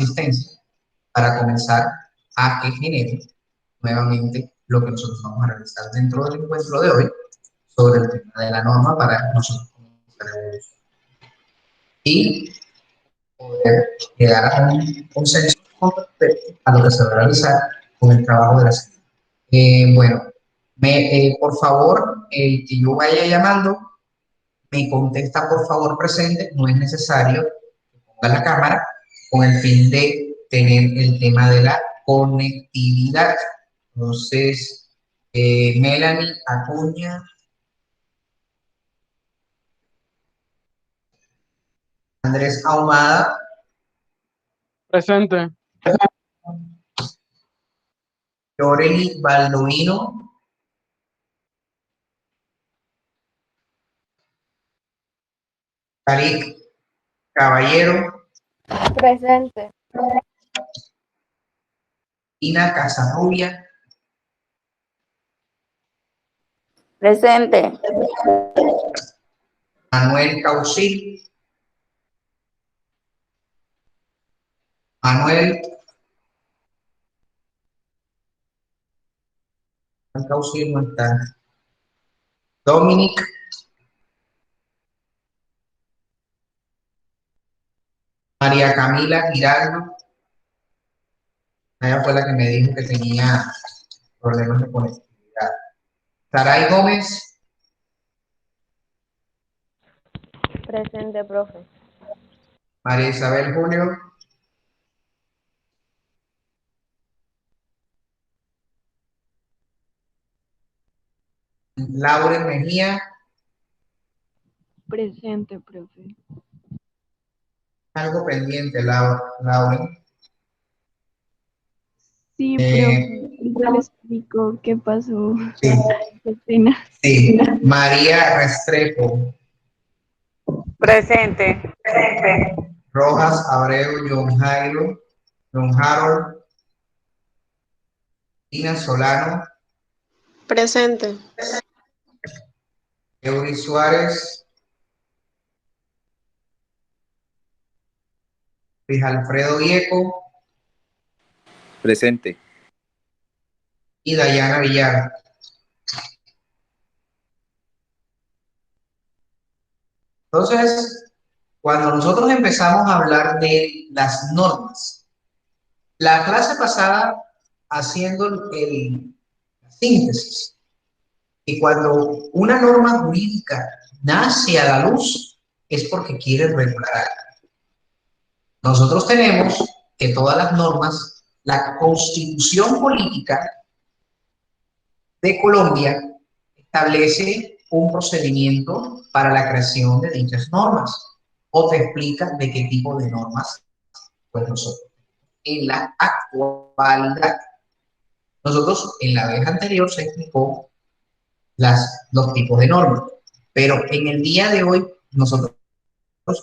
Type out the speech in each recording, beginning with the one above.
asistencia para comenzar a que genere nuevamente lo que nosotros vamos a realizar dentro del encuentro de hoy sobre el tema de la norma para nosotros comenzar a evolucionar y poder llegar a un consenso con respecto a lo que se va a realizar con el trabajo de la semana. Bueno, por favor, el que yo vaya llamando, me contesta por favor presente, no es necesario que ponga la cámara con el fin de tener el tema de la conectividad. Entonces, Melanie Acuña, Andrés Ahumada, Presente. Loreli Baldoino, Tarik Caballero, Presente. Ina Casarrubia, Presente. Manuel Causil, Manuel Causil no está, Dominic, María Camila Giraldo, ella fue la que me dijo que tenía problemas de conectividad. Saray Gómez, Presente, profe. María Isabel Julio, Lauren Mejía, Presente, profe. algo pendiente, Lauren. Sí, profe. Ya le explico qué pasó. Sí, Qué pena. sí. María Restrepo, Presente. Rojas Abreu, John Jairo, John Harold, Ina Solano, Presente. Eury Suárez, Luis Alfredo Vieco Presente. y Dayana Villar. Entonces, cuando nosotros empezamos a hablar de las normas, la clase pasada haciendo la síntesis, y cuando una norma jurídica nace a la luz, es porque quiere regular algo. Nosotros tenemos que todas las normas, la Constitución Política de Colombia establece un procedimiento para la creación de dichas normas, o te explica de qué tipo de normas pues nosotros en la actualidad. Nosotros en la vez anterior se explicó los tipos de normas, pero en el día de hoy nosotros,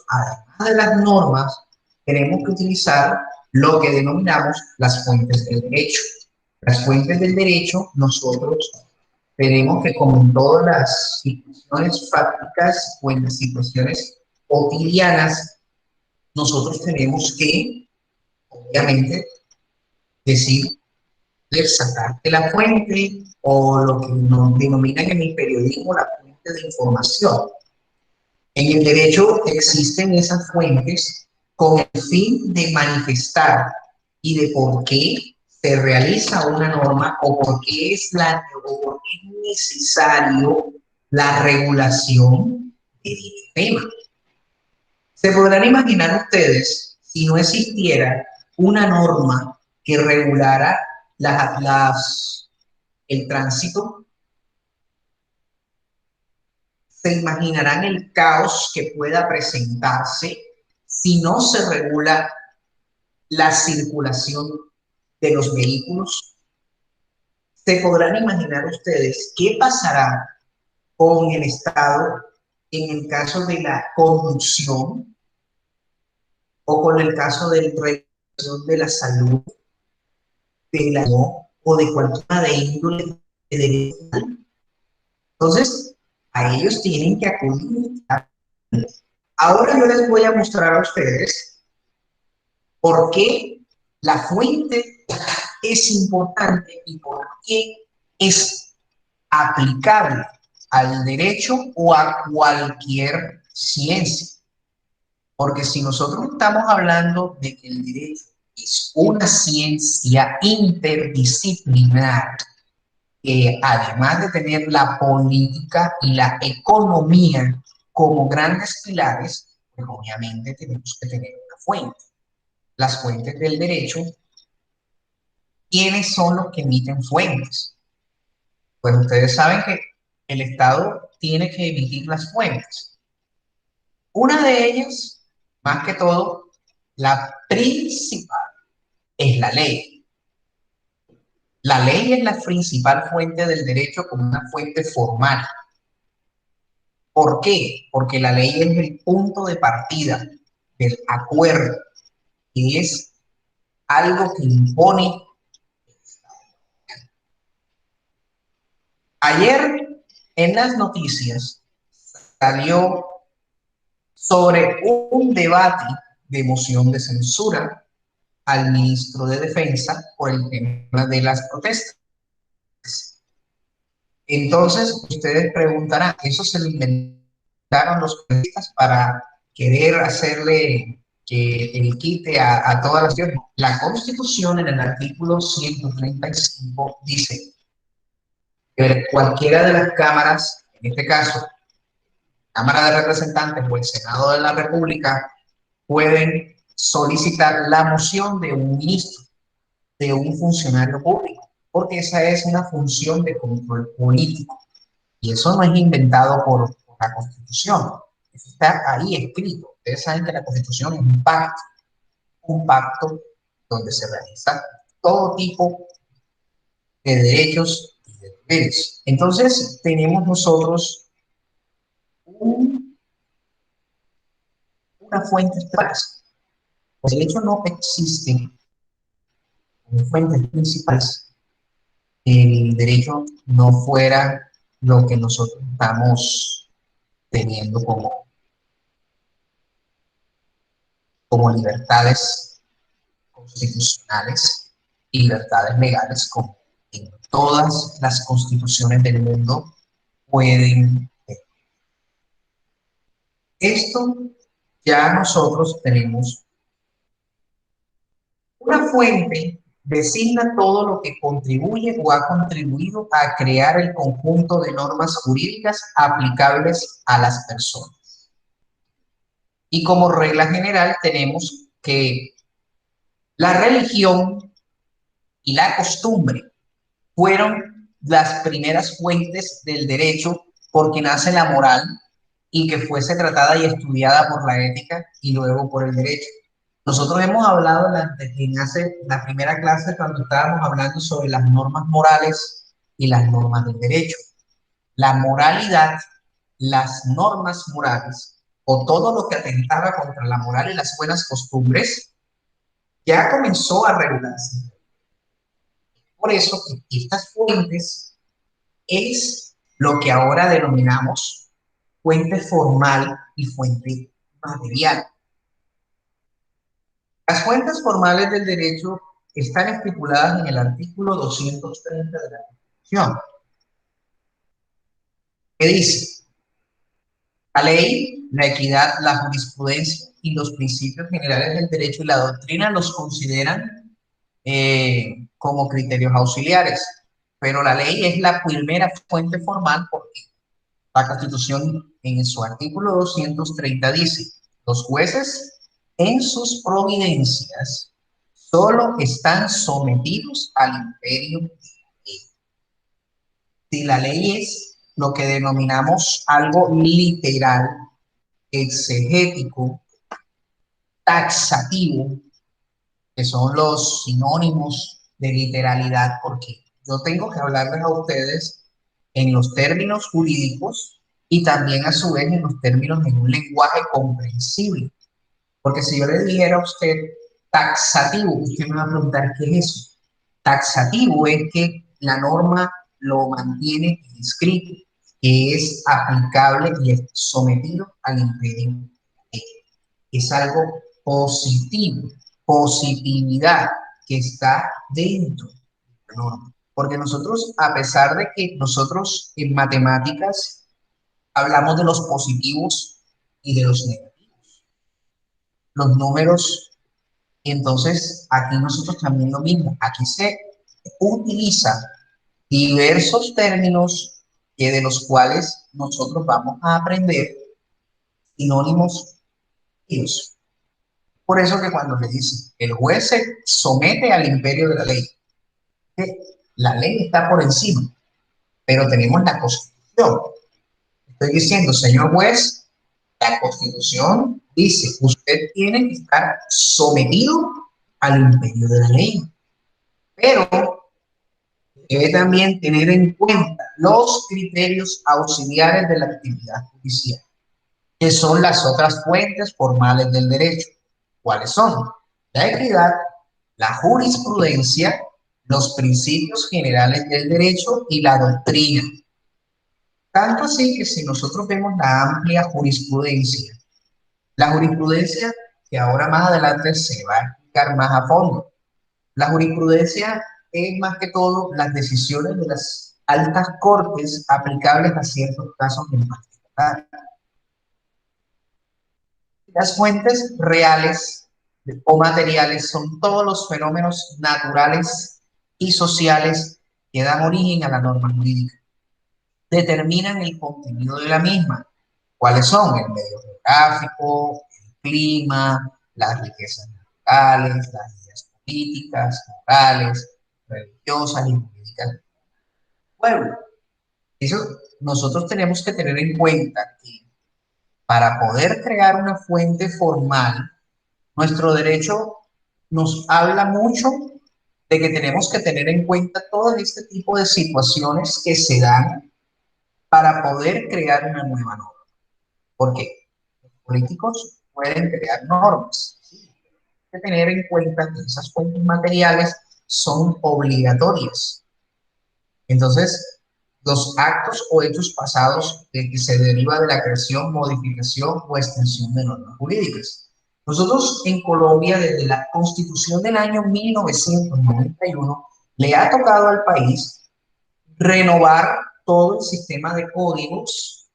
además de las normas, tenemos que utilizar lo que denominamos las fuentes del derecho. Las fuentes del derecho, nosotros tenemos que, como en todas las situaciones fácticas o en las situaciones cotidianas, nosotros tenemos que, obviamente, decir, sacarte la fuente o lo que nos denominan en el periodismo la fuente de información. En el derecho existen esas fuentes con el fin de manifestar y de por qué se realiza una norma o por qué es necesario la regulación de dicho tema. Se podrán imaginar ustedes si no existiera una norma que regulara el tránsito. Se imaginarán el caos que pueda presentarse si no se regula la circulación de los vehículos. Se podrán imaginar ustedes qué pasará con el Estado en el caso de la conducción o con el caso de la salud, de la o de cualquier de índole de derecho. Entonces, a ellos tienen que acudir. Ahora yo les voy a mostrar a ustedes ¿Por qué la fuente es importante y por qué es aplicable al derecho o a cualquier ciencia? Porque si nosotros estamos hablando de que el derecho es una ciencia interdisciplinar, que además de tener la política y la economía como grandes pilares, pues obviamente tenemos que tener una fuente. Las fuentes del derecho, ¿quiénes son los que emiten fuentes? Pues ustedes saben que el Estado tiene que emitir las fuentes. Una de ellas, más que todo, la principal, es la ley. La ley es la principal fuente del derecho como una fuente formal. ¿Por qué? Porque la ley es el punto de partida del acuerdo, que es algo que impone. Ayer en las noticias salió sobre un debate de moción de censura al ministro de Defensa por el tema de las protestas. Entonces, ustedes preguntarán, ¿eso se lo inventaron los periodistas para querer hacerle que el quite a todas las naciones? La Constitución en el artículo 135 dice que cualquiera de las cámaras, en este caso, Cámara de Representantes o el Senado de la República, pueden solicitar la moción de un ministro, de un funcionario público, porque esa es una función de control político. Y eso no es inventado por la Constitución, eso está ahí escrito. Ustedes saben que la Constitución es un pacto donde se realiza todo tipo de derechos y de deberes. Entonces, tenemos nosotros un, una fuente básica. De hecho, no existen fuentes principales. El derecho no fuera lo que nosotros estamos teniendo como libertades constitucionales y libertades legales, como en todas las constituciones del mundo pueden tener. Esto ya nosotros tenemos una fuente. Designa todo lo que contribuye o ha contribuido a crear el conjunto de normas jurídicas aplicables a las personas. Y como regla general tenemos que la religión y la costumbre fueron las primeras fuentes del derecho, porque nace la moral y que fuese tratada y estudiada por la ética y luego por el derecho. Nosotros hemos hablado en la primera clase cuando estábamos hablando sobre las normas morales y las normas del derecho. La moralidad, las normas morales o todo lo que atentaba contra la moral y las buenas costumbres ya comenzó a regularse. Por eso que estas fuentes es lo que ahora denominamos fuente formal y fuente material. Las fuentes formales del derecho están estipuladas en el artículo 230 de la Constitución, que dice: la ley, la equidad, la jurisprudencia y los principios generales del derecho y la doctrina los consideran como criterios auxiliares, pero la ley es la primera fuente formal porque la Constitución en su artículo 230 dice: los jueces en sus providencias solo están sometidos al imperio de la ley. Si la ley es lo que denominamos algo literal, exegético, taxativo, que son los sinónimos de literalidad, porque yo tengo que hablarles a ustedes en los términos jurídicos y también a su vez en los términos de un lenguaje comprensible. Porque si yo le dijera a usted taxativo, usted me va a preguntar qué es eso. Taxativo es que la norma lo mantiene inscrito, que es aplicable y es sometido al imperio. Es algo positivo. positividad que está dentro de la norma. Porque nosotros, a pesar de que nosotros en matemáticas hablamos de los positivos y de los negativos, los números, y entonces aquí nosotros también lo mismo, aquí se utiliza diversos términos que de los cuales nosotros vamos a aprender sinónimos y usos. Por eso que cuando le dicen, el juez se somete al imperio de la ley, que la ley está por encima, pero tenemos la Constitución. Estoy diciendo, señor juez, la Constitución dice, usted tiene que estar sometido al imperio de la ley, pero debe también tener en cuenta los criterios auxiliares de la actividad judicial, que son las otras fuentes formales del derecho. ¿Cuáles son? La equidad, la jurisprudencia, los principios generales del derecho y la doctrina. Tanto así que si nosotros vemos la amplia jurisprudencia, la jurisprudencia que ahora más adelante se va a explicar más a fondo, la jurisprudencia es más que todo las decisiones de las altas cortes aplicables a ciertos casos en particular. Las fuentes reales o materiales son todos los fenómenos naturales y sociales que dan origen a la norma jurídica. Determinan el contenido de la misma. ¿Cuáles son? El medio geográfico, el clima, las riquezas naturales, las ideas políticas, morales, religiosas y jurídicas del pueblo. Eso nosotros tenemos que tener en cuenta que para poder crear una fuente formal, nuestro derecho nos habla mucho de que tenemos que tener en cuenta todo este tipo de situaciones que se dan para poder crear una nueva norma. Porque los políticos pueden crear normas. Sí, hay que tener en cuenta que esas fuentes materiales son obligatorias. Entonces, los actos o hechos pasados de que se deriva de la creación, modificación o extensión de normas jurídicas. Nosotros en Colombia, desde la Constitución del año 1991, le ha tocado al país renovar todo el sistema de códigos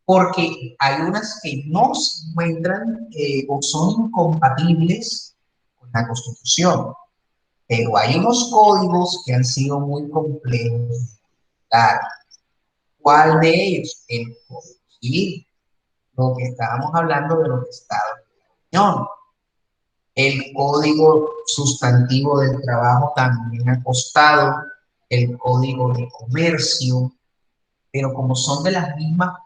porque hay unas que no se encuentran o son incompatibles con la Constitución, pero hay unos códigos que han sido muy complejos. ¿Cuál de ellos? El Código Civil, lo que estábamos hablando de los estados de la Unión. El Código Sustantivo del Trabajo también ha costado, el Código de Comercio, pero como son de las mismas,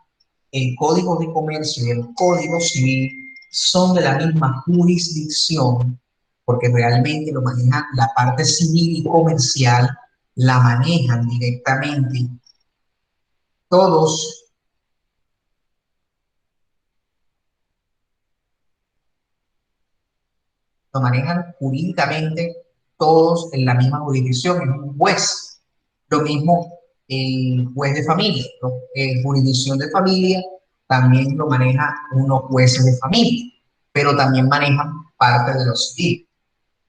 el Código de Comercio y el Código Civil son de la misma jurisdicción, porque realmente lo manejan la parte civil y comercial, la manejan directamente todos lo manejan jurídicamente todos en la misma jurisdicción, es un juez. Lo mismo el juez de familia, ¿no? Jurisdicción de familia también lo maneja unos jueces de familia, pero también manejan parte de los civil.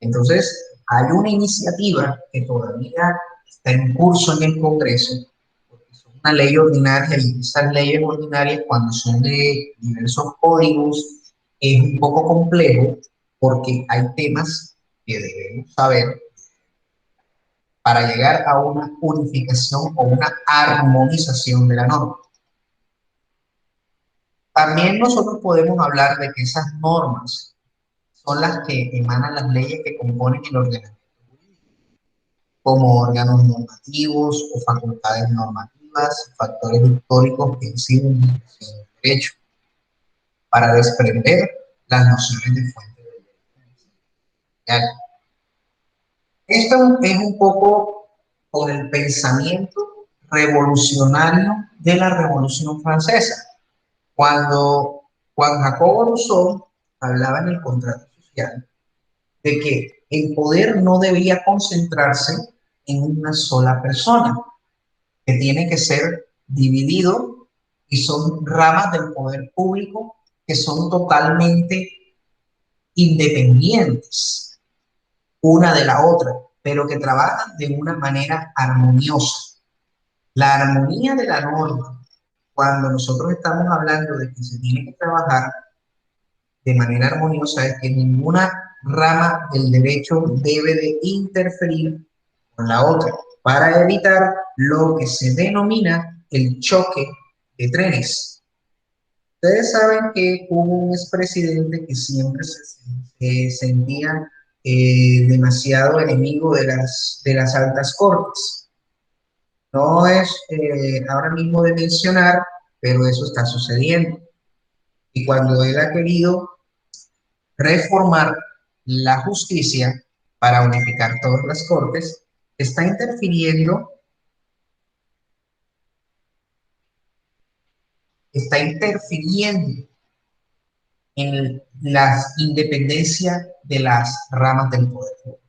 Entonces, hay una iniciativa que todavía está en curso en el Congreso, porque es una ley ordinaria y esas leyes ordinarias cuando son de diversos códigos es un poco complejo porque hay temas que debemos saber para llegar a una unificación o una armonización de la norma. También nosotros podemos hablar de que esas normas son las que emanan las leyes que componen el ordenamiento como órganos normativos o facultades normativas, factores históricos que inciden en la expresión del derecho, para desprender las nociones de fuente del derecho. Esto es un poco con el pensamiento revolucionario de la Revolución Francesa. Cuando Juan Jacobo Rousseau hablaba en el contrato social de que el poder no debía concentrarse en una sola persona, que tiene que ser dividido y son ramas del poder público que son totalmente independientes una de la otra, pero que trabajan de una manera armoniosa. La armonía de la norma, cuando nosotros estamos hablando de que se tiene que trabajar de manera armoniosa, es que ninguna rama del derecho debe de interferir con la otra para evitar lo que se denomina el choque de trenes. Ustedes saben que hubo un expresidente que siempre se sentía demasiado enemigo de las altas cortes. No es ahora mismo de mencionar, pero eso está sucediendo. Y cuando él ha querido reformar la justicia para unificar todas las cortes, está interfiriendo en la independencia de las ramas del poder.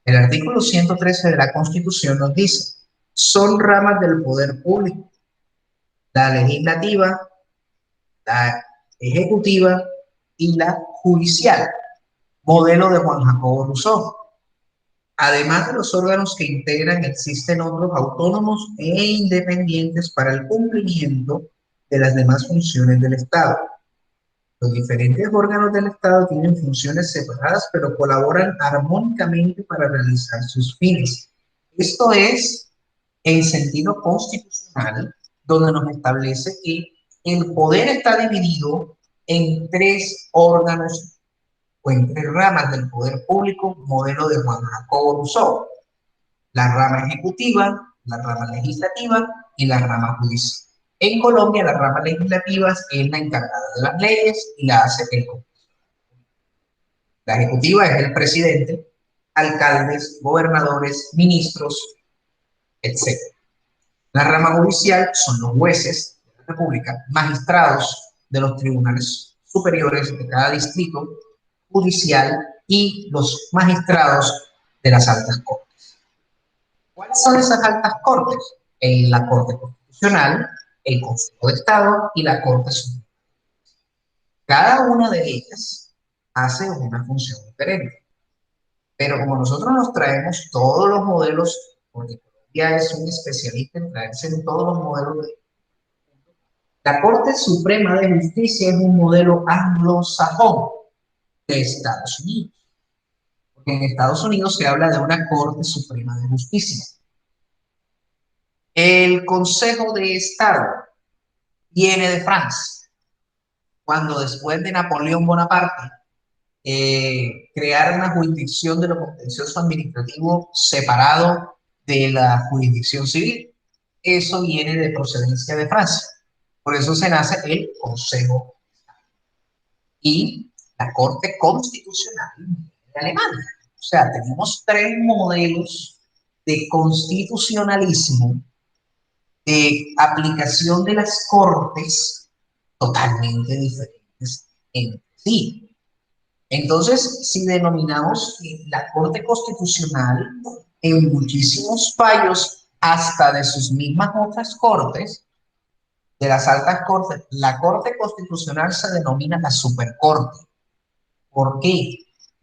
El artículo 113 de la Constitución nos dice: son ramas del poder público, la legislativa, la ejecutiva y la judicial, modelo de Juan Jacobo Rousseau. Además de los órganos que integran, existen otros autónomos e independientes para el cumplimiento de las demás funciones del Estado. Los diferentes órganos del Estado tienen funciones separadas, pero colaboran armónicamente para realizar sus fines. Esto es en sentido constitucional, donde nos establece que el poder está dividido en tres órganos o en tres ramas del poder público, modelo de Juan Jacobo Rousseau: la rama ejecutiva, la rama legislativa y la rama judicial. En Colombia, la rama legislativa es la encargada de las leyes y la hace el Congreso. La ejecutiva es el presidente, alcaldes, gobernadores, ministros, etc. La rama judicial son los jueces de la República, magistrados de los tribunales superiores de cada distrito judicial y los magistrados de las altas cortes. ¿Cuáles son esas altas cortes? La Corte Constitucional, el Consejo de Estado y la Corte Suprema. Cada una de ellas hace una función diferente. Pero como nosotros nos traemos todos los modelos, porque Colombia es un especialista en traerse en todos los modelos, la Corte Suprema de Justicia es un modelo anglosajón de Estados Unidos. Porque en Estados Unidos se habla de una Corte Suprema de Justicia. El Consejo de Estado viene de Francia, cuando después de Napoleón Bonaparte crearon una jurisdicción de lo contencioso administrativo separado de la jurisdicción civil. Eso viene de procedencia de Francia. Por eso se nace el Consejo de Estado. Y la Corte Constitucional de Alemania. O sea, tenemos tres modelos de constitucionalismo, de aplicación de las cortes totalmente diferentes entre sí. Entonces, si denominamos la Corte Constitucional en muchísimos fallos, hasta de sus mismas otras cortes, de las altas cortes, la Corte Constitucional se denomina la Supercorte. ¿Por qué?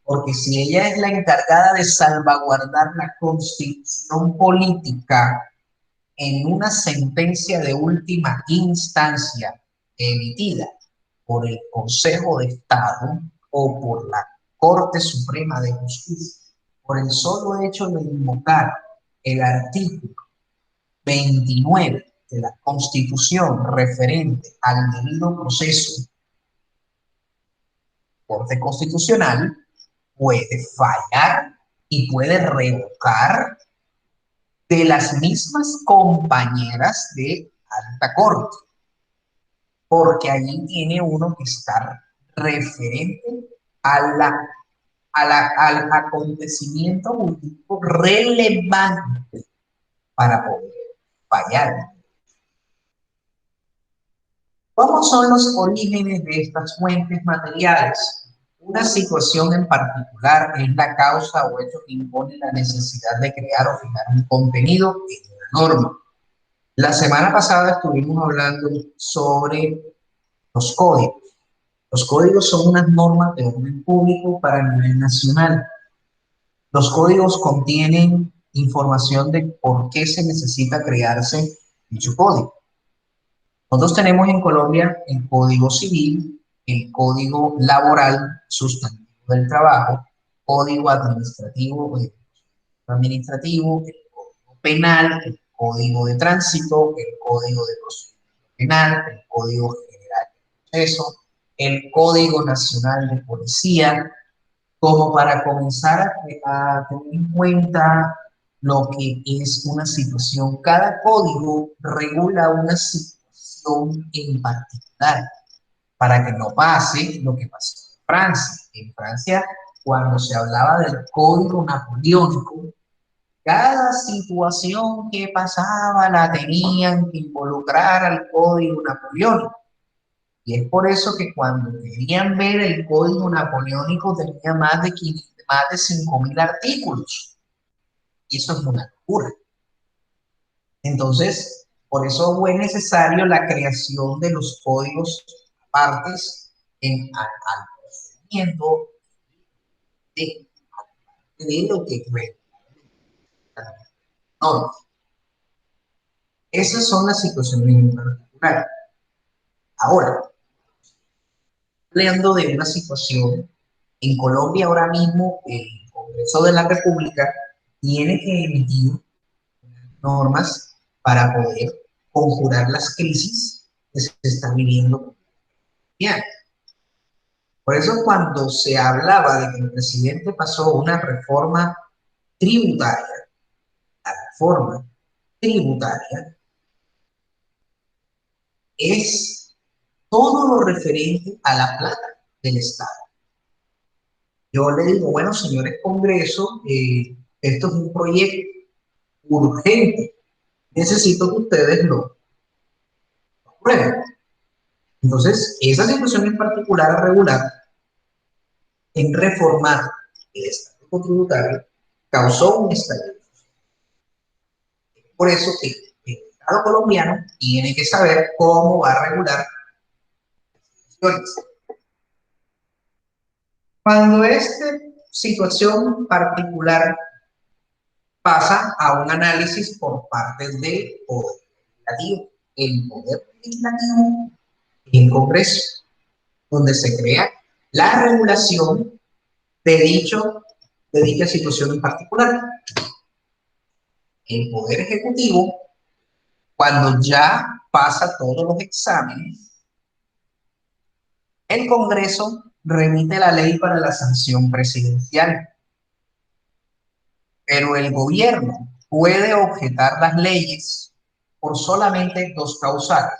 Porque si ella es la encargada de salvaguardar la constitución política en una sentencia de última instancia emitida por el Consejo de Estado o por la Corte Suprema de Justicia, por el solo hecho de invocar el artículo 29 de la Constitución referente al debido proceso, Corte Constitucional puede fallar y puede revocar de las mismas compañeras de alta corte, porque allí tiene uno que estar referente al acontecimiento jurídico relevante para poder fallar. ¿Cómo son los orígenes de estas fuentes materiales? Una situación en particular es la causa o hecho que impone la necesidad de crear o fijar un contenido en una norma. La semana pasada estuvimos hablando sobre los códigos. Los códigos son unas normas de orden público para el nivel nacional. Los códigos contienen información de por qué se necesita crearse dicho código. Nosotros tenemos en Colombia el Código Civil, el Código Laboral Sustantivo del Trabajo, Código Administrativo, el Código Penal, el Código de Tránsito, el Código de Procedimiento Penal, el Código General de Proceso, el Código Nacional de Policía, como para comenzar a tener en cuenta lo que es una situación. Cada código regula una situación en particular, para que no pase lo que pasó en Francia. En Francia, cuando se hablaba del código napoleónico, cada situación que pasaba la tenían que involucrar al código napoleónico. Y es por eso que cuando querían ver el código napoleónico tenía más de 5.000 artículos. Y eso es una locura. Entonces, por eso fue necesario la creación de los códigos partes al procedimiento de lo que fue. No, esas son las situaciones en particular. Ahora, hablando de una situación, en Colombia ahora mismo el Congreso de la República tiene que emitir normas para poder conjurar las crisis que se están viviendo. Por eso cuando se hablaba de que el presidente pasó una reforma tributaria, la reforma tributaria es todo lo referente a la plata del Estado. Yo le digo, bueno, señores Congreso, esto es un proyecto urgente. Necesito que ustedes lo aprueben. Entonces, esa situación en particular a regular en reformar el estatuto tributario causó un estallido. Por eso que el Estado colombiano tiene que saber cómo va a regular las situaciones. Cuando esta situación particular pasa a un análisis por parte del Poder Legislativo, el Poder Legislativo en el Congreso, donde se crea la regulación de dicha situación en particular. El Poder Ejecutivo, cuando ya pasa todos los exámenes, el Congreso remite la ley para la sanción presidencial. Pero el gobierno puede objetar las leyes por solamente dos causales: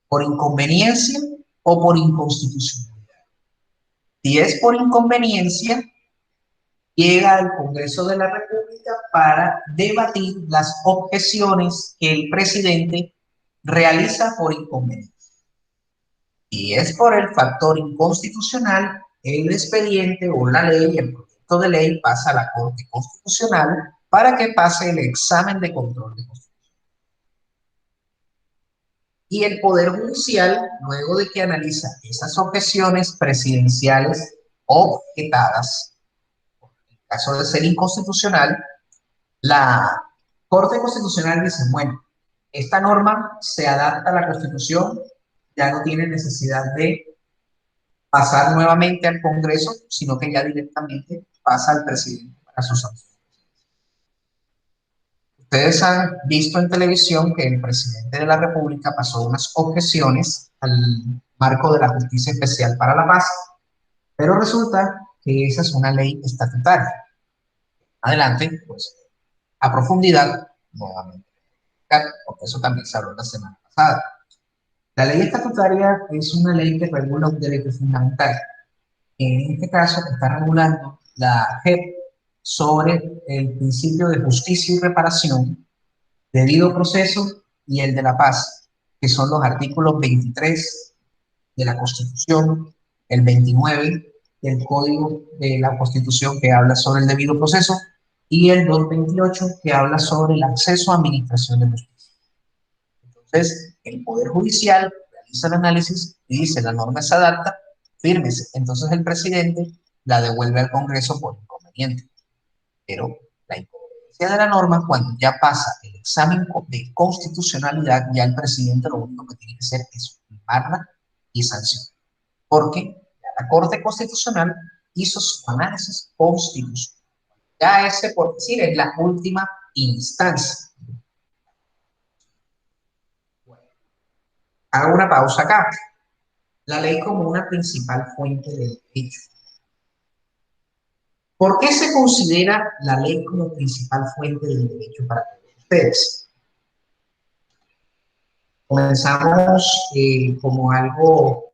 por inconveniencia o por inconstitucionalidad. Si es por inconveniencia, llega al Congreso de la República para debatir las objeciones que el presidente realiza por inconveniencia. Si es por el factor inconstitucional, el expediente o la ley, el proyecto de ley pasa a la Corte Constitucional para que pase el examen de control de constitución. Y el Poder Judicial, luego de que analiza esas objeciones presidenciales objetadas, en caso de ser inconstitucional, la Corte Constitucional dice, bueno, esta norma se adapta a la Constitución, ya no tiene necesidad de pasar nuevamente al Congreso, sino que ya directamente pasa al presidente para su sanción. Ustedes han visto en televisión que el presidente de la República pasó unas objeciones al marco de la Justicia Especial para la Paz, pero resulta que esa es una ley estatutaria. Adelante, pues, a profundidad, nuevamente, porque eso también se habló la semana pasada. La ley estatutaria es una ley que regula un derecho fundamental. En este caso está regulando la JEP sobre el principio de justicia y reparación, debido proceso y el de la paz, que son los artículos 23 de la Constitución, el 29 del Código de la Constitución que habla sobre el debido proceso y el 228 que habla sobre el acceso a administración de justicia. Entonces, el Poder Judicial realiza el análisis y dice, la norma se adapta firmes. Entonces el presidente la devuelve al Congreso por inconveniente. Pero la incoherencia de la norma, cuando ya pasa el examen de constitucionalidad, ya el presidente lo único que tiene que hacer es firmarla y sancionar. Porque la Corte Constitucional hizo su análisis constitucional. Ya ese, por decir, es la última instancia. Bueno, hago una pausa acá. La ley como una principal fuente de derecho. ¿Por qué se considera la ley como principal fuente del derecho para todos ustedes? Comenzamos como algo,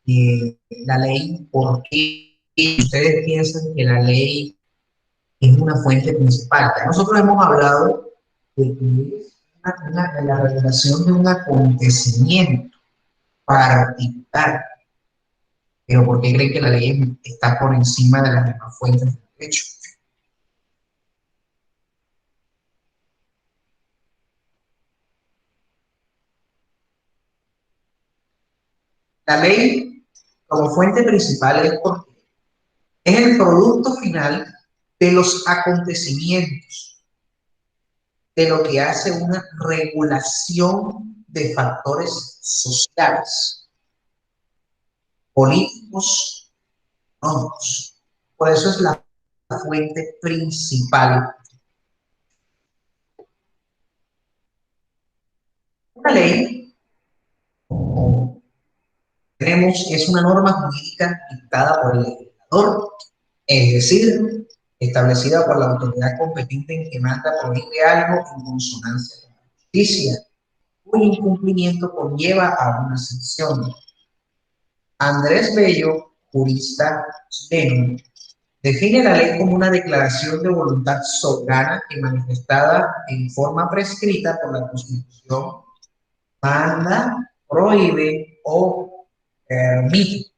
la ley, ¿por qué ustedes piensan que la ley es una fuente principal? Ya nosotros hemos hablado de que es la regulación de un acontecimiento particular, pero ¿por qué creen que la ley está por encima de las demás fuentes del derecho? La ley como fuente principal es porque es el producto final de los acontecimientos, de lo que hace una regulación de factores sociales, políticos, económicos. Por eso es la fuente principal. Una ley, como tenemos, es una norma jurídica dictada por el legislador, es decir, establecida por la autoridad competente en que manda prohíbe algo en consonancia con la justicia, cuyo incumplimiento conlleva a una sanción. Andrés Bello, jurista chileno, define la ley como una declaración de voluntad soberana que, manifestada en forma prescrita por la Constitución, manda, prohíbe o permite.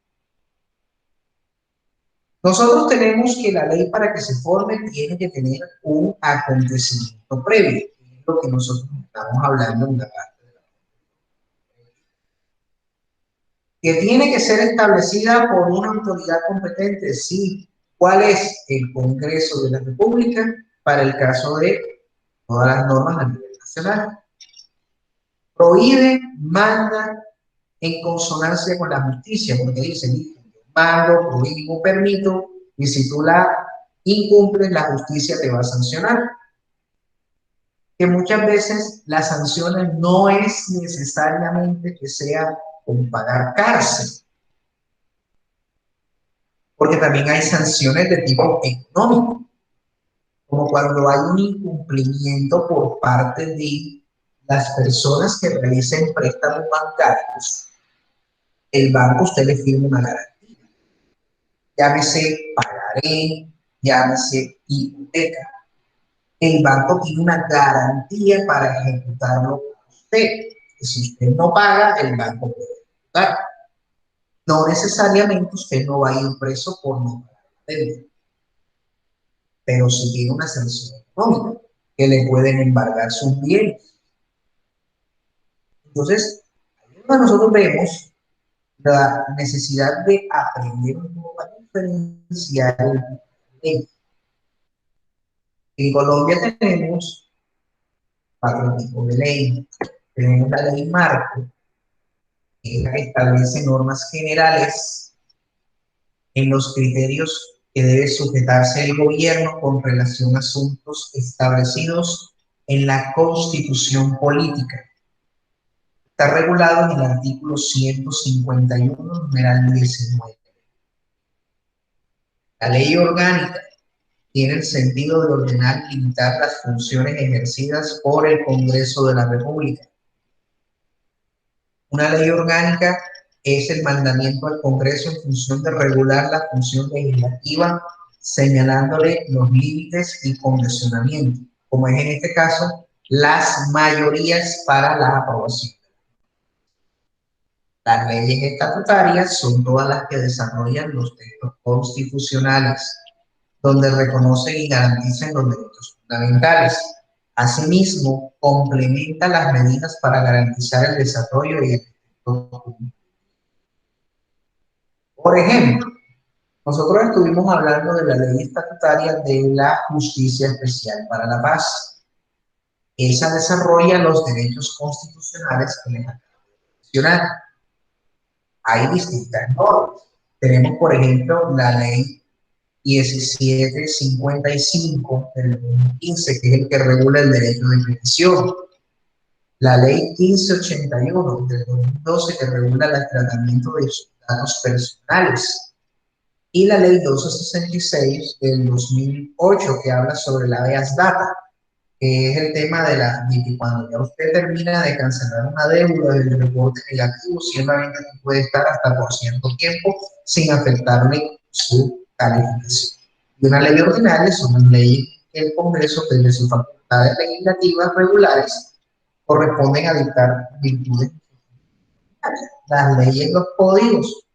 Nosotros tenemos que la ley, para que se forme, tiene que tener un acontecimiento previo, que es lo que nosotros estamos hablando en la parte de la que tiene que ser establecida por una autoridad competente. Sí. ¿Cuál es? El Congreso de la República, para el caso de todas las normas a nivel nacional. Prohíbe, manda en consonancia con la justicia, porque dice, mando, prohíbo, permito, y si tú la incumples, la justicia te va a sancionar. Que muchas veces las sanciones no es necesariamente que sea con pagar cárcel, porque también hay sanciones de tipo económico, como cuando hay un incumplimiento por parte de las personas que realicen préstamos bancarios. El banco, usted le firma una garantía, llámese pagaré, llámese hipoteca. El banco tiene una garantía para ejecutarlo para usted. Si usted no paga, el banco puede ejecutar. No necesariamente usted no va a ir preso por no pagar la deuda, pero sí tiene una sanción económica que le pueden embargar sus bienes. Entonces, nosotros vemos la necesidad de aprender un poco a diferenciar. En Colombia tenemos 4 tipos de ley. Tenemos la ley marco, que establece normas generales en los criterios que debe sujetarse el gobierno con relación a asuntos establecidos en la Constitución política. Está regulado en el artículo 151, numeral 19. La ley orgánica tiene el sentido de ordenar y limitar las funciones ejercidas por el Congreso de la República. Una ley orgánica es el mandamiento al Congreso en función de regular la función legislativa, señalándole los límites y condicionamientos, como es en este caso, las mayorías para la aprobación. Las leyes estatutarias son todas las que desarrollan los textos constitucionales, donde reconocen y garantizan los derechos fundamentales. Asimismo, complementa las medidas para garantizar el desarrollo y el Por ejemplo, nosotros estuvimos hablando de la ley estatutaria de la Justicia Especial para la Paz. Esa desarrolla los derechos constitucionales que les acabo de mencionar. Hay distintas normas. Tenemos, por ejemplo, la ley 1755 del 2015, que es el que regula el derecho de petición. La ley 1581 del 2012, que regula el tratamiento de sus datos personales. Y la ley 1266 del 2008, que habla sobre la habeas data, que es el tema de que cuando ya usted termina de cancelar una deuda del reporte negativo, ciertamente puede estar hasta por cierto tiempo sin afectarle su calificación. Y una ley ordinaria son las leyes que el Congreso, desde sus facultades legislativas regulares, corresponden a dictar virtudes. Las leyes, los códigos,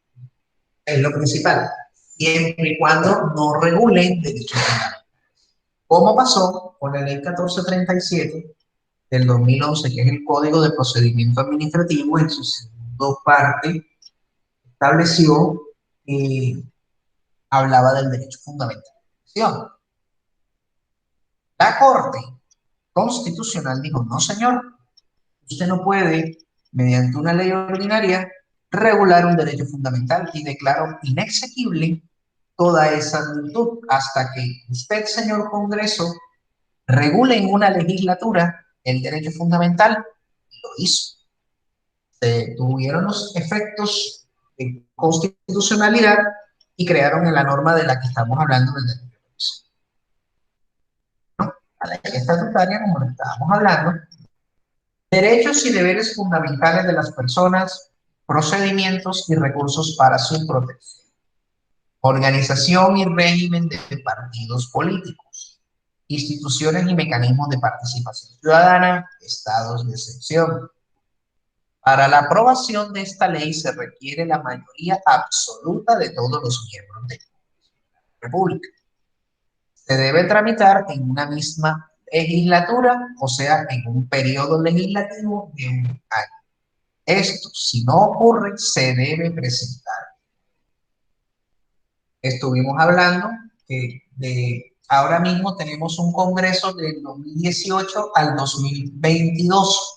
es lo principal, siempre y cuando no regulen derechos humanos. ¿Cómo pasó con la ley 1437 del 2011, que es el Código de Procedimiento Administrativo? En su segunda parte estableció que hablaba del derecho fundamental de la nación. La Corte Constitucional dijo, no señor, usted no puede, mediante una ley ordinaria, regular un derecho fundamental, y declaró inexequible toda esa virtud hasta que usted, señor Congreso, regule en una legislatura el derecho fundamental. Y lo hizo. Se tuvieron los efectos de constitucionalidad y crearon en la norma de la que estamos hablando del derecho de petición. La ley estatutaria, como lo estábamos hablando, derechos y deberes fundamentales de las personas, procedimientos y recursos para su protección, organización y régimen de partidos políticos, instituciones y mecanismos de participación ciudadana, estados de excepción. Para la aprobación de esta ley se requiere la mayoría absoluta de todos los miembros de la República. Se debe tramitar en una misma legislatura, o sea, en un periodo legislativo de un año. Esto, si no ocurre, se debe presentar. Estuvimos hablando ahora mismo tenemos un Congreso del 2018 al 2022,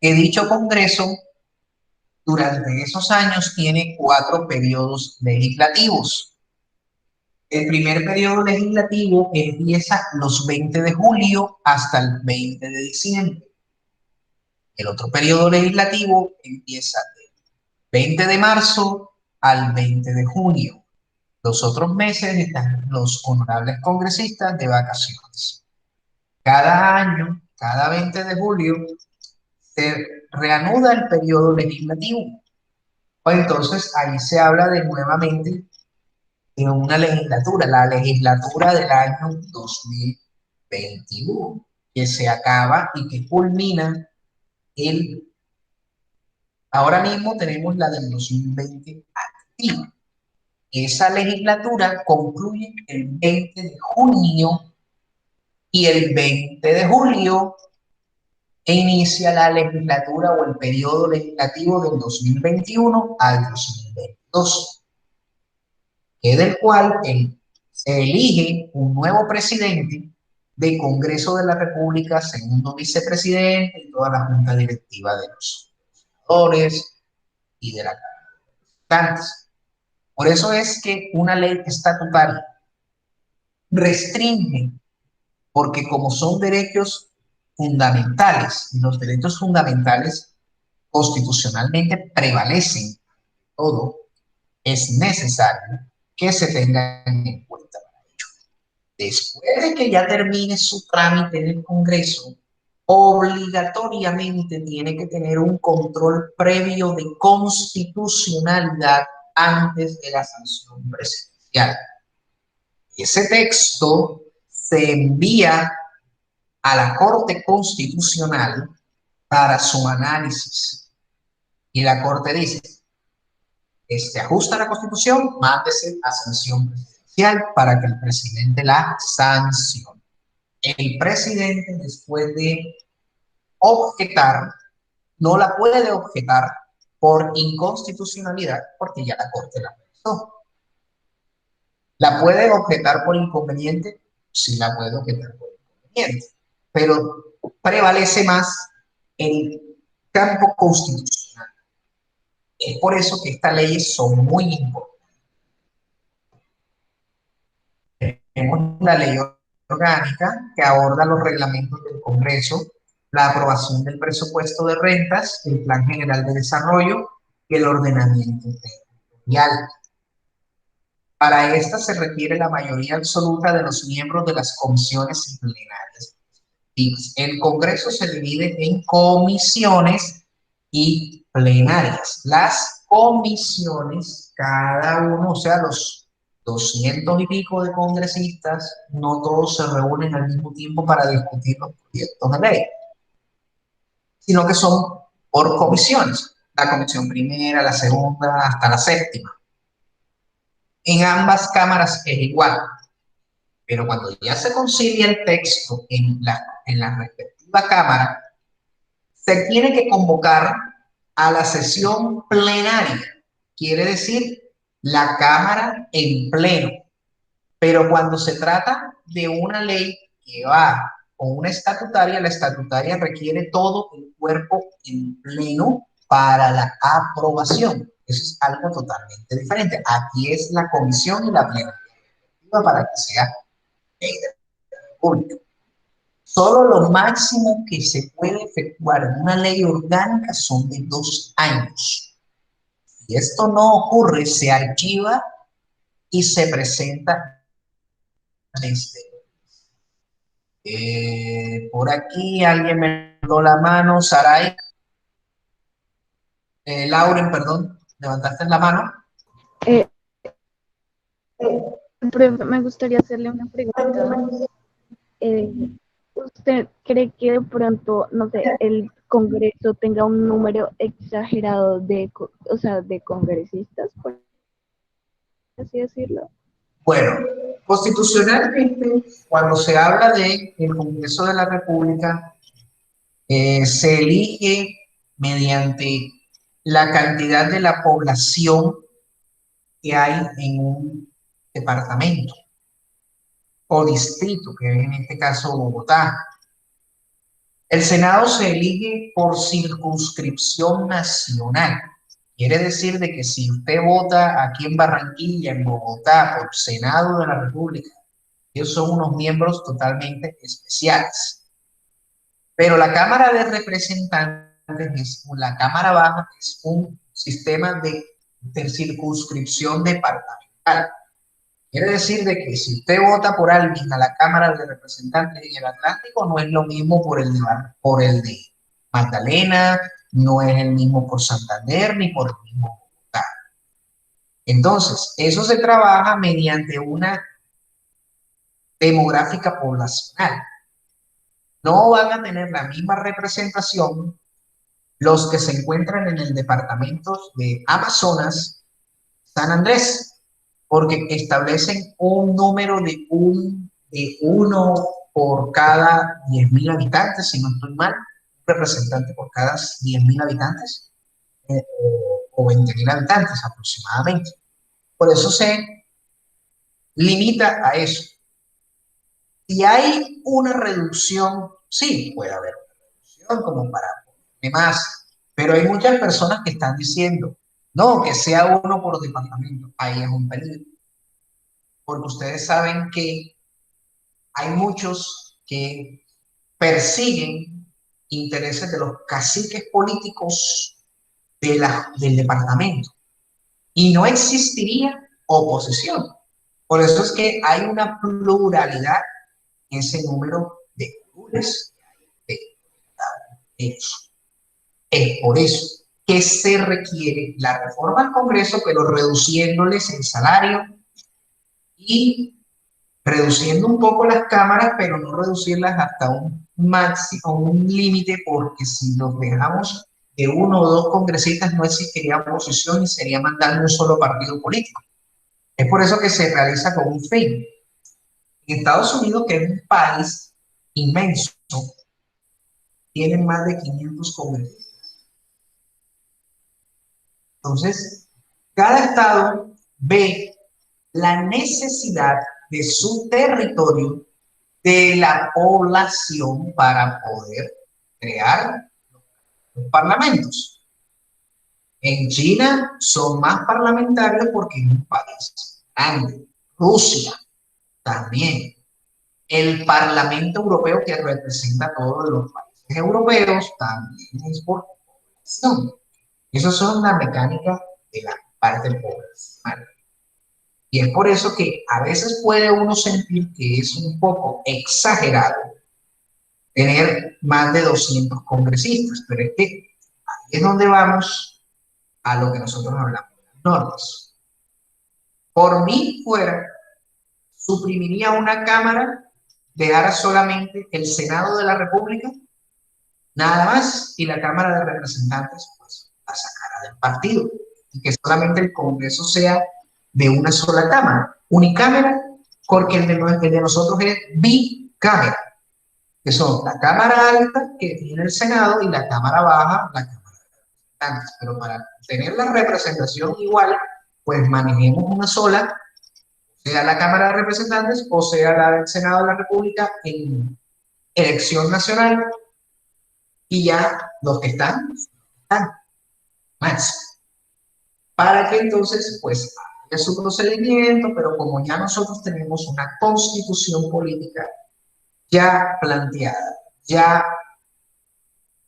que dicho Congreso durante esos años tiene 4 periodos legislativos. El primer periodo legislativo empieza los 20 de julio hasta el 20 de diciembre. El otro periodo legislativo empieza del 20 de marzo al 20 de junio. Los otros meses están los honorables congresistas de vacaciones. Cada año, cada 20 de julio, se reanuda el periodo legislativo. Entonces ahí se habla de nuevamente de una legislatura, la legislatura del año 2021, que se acaba y que culmina ahora mismo tenemos la del 2020 activa. Esa legislatura concluye el 20 de junio y el 20 de julio inicia la legislatura o el periodo legislativo del 2021 al 2022, del cual se elige un nuevo presidente del Congreso de la República, segundo vicepresidente y toda la junta directiva de los senadores y de la Cámara de Representantes. Por eso es que una ley estatutaria restringe, porque como son derechos fundamentales, y los derechos fundamentales constitucionalmente prevalecen todo, es necesario que se tengan en cuenta para ello. Después de que ya termine su trámite en el Congreso, obligatoriamente tiene que tener un control previo de constitucionalidad antes de la sanción presidencial. Ese texto se envía a la Corte Constitucional para su análisis. Y la Corte dice, ajusta la Constitución, mándese a sanción presidencial para que el presidente la sancione. El presidente, después de objetar, no la puede objetar por inconstitucionalidad, porque ya la Corte la no. ¿La puede objetar por inconveniente? Sí, la puede objetar por inconveniente, pero prevalece más el campo constitucional. Es por eso que estas leyes son muy importantes. Tenemos la ley orgánica que aborda los reglamentos del Congreso, la aprobación del presupuesto de rentas, el Plan General de Desarrollo y el ordenamiento territorial. Para esta se requiere la mayoría absoluta de los miembros de las comisiones plenarias. El Congreso se divide en comisiones y plenarias. Las comisiones, cada uno, o sea, los 200 y pico de congresistas, no todos se reúnen al mismo tiempo para discutir los proyectos de ley, sino que son por comisiones. La comisión primera, la segunda, hasta la séptima. En ambas cámaras es igual, pero cuando ya se concilia el texto en la respectiva cámara, se tiene que convocar a la sesión plenaria, quiere decir la Cámara en pleno. Pero cuando se trata de una ley que va con una estatutaria, la estatutaria requiere todo el cuerpo en pleno para la aprobación. Eso es algo totalmente diferente. Aquí es la comisión y la plenaria para que sea ley de la República. Solo lo máximo que se puede efectuar en una ley orgánica son de 2 años. Si esto no ocurre, se archiva y se presenta desde. Por aquí alguien me dio la mano, Saray. Lauren, perdón, levantaste la mano. Eh, Profe, me gustaría hacerle una pregunta. ¿Usted cree que de pronto, no sé, el Congreso tenga un número exagerado o sea, de congresistas, por así decirlo? Bueno, constitucionalmente, cuando se habla de el Congreso de la República, se elige mediante la cantidad de la población que hay en un departamento o distrito, que es en este caso Bogotá. El Senado se elige por circunscripción nacional. Quiere decir de que si usted vota aquí en Barranquilla, en Bogotá, por Senado de la República, ellos son unos miembros totalmente especiales. Pero la Cámara de Representantes, la Cámara Baja, es un sistema de circunscripción departamental. Quiere decir de que si usted vota por alguien a la Cámara de Representantes en el Atlántico, no es lo mismo por el de Magdalena, no es el mismo por Santander, ni por el mismo Bogotá. Entonces, eso se trabaja mediante una demográfica poblacional. No van a tener la misma representación los que se encuentran en el departamento de Amazonas, San Andrés, porque establecen un número de uno por cada 10.000 habitantes, si no estoy mal, un representante por cada 10.000 habitantes, o 20.000 habitantes aproximadamente. Por eso se limita a eso. Si hay una reducción, sí, puede haber una reducción como para ponerle más, pero hay muchas personas que están diciendo, no, que sea uno por departamento. Ahí es un peligro. Porque ustedes saben que hay muchos que persiguen intereses de los caciques políticos del departamento y no existiría oposición. Por eso es que hay una pluralidad en ese número de curules de ellos. Es por eso que se requiere la reforma al Congreso, pero reduciéndoles el salario y reduciendo un poco las cámaras, pero no reducirlas hasta un máximo, un límite, porque si los dejamos de uno o dos congresistas no existiría oposición y sería mandando un solo partido político. Es por eso que se realiza con un fin. En Estados Unidos, que es un país inmenso, tienen más de 500 congresistas. Entonces, cada estado ve la necesidad de su territorio, de la población para poder crear los parlamentos. En China son más parlamentarios porque es un país grande. Rusia también. El Parlamento Europeo, que representa a todos los países europeos, también es por población. Eso son la mecánica de la parte poblacional. Y es por eso que a veces puede uno sentir que es un poco exagerado tener más de 200 congresistas, pero es que ahí es donde vamos a lo que nosotros hablamos de las normas. Por mí fuera, suprimiría una cámara, dejara solamente el Senado de la República, nada más, y la Cámara de Representantes, pues, la sacara del partido, y que solamente el Congreso sea de una sola cámara, unicámara, porque el de nosotros es bicámara, que son la Cámara Alta, que tiene el Senado, y la Cámara Baja, la Cámara de Representantes. Pero para tener la representación igual, pues manejemos una sola, sea la Cámara de Representantes o sea la del Senado de la República en elección nacional, y ya los que están más. Para que entonces, pues, haya su procedimiento, pero como ya nosotros tenemos una constitución política ya planteada, ya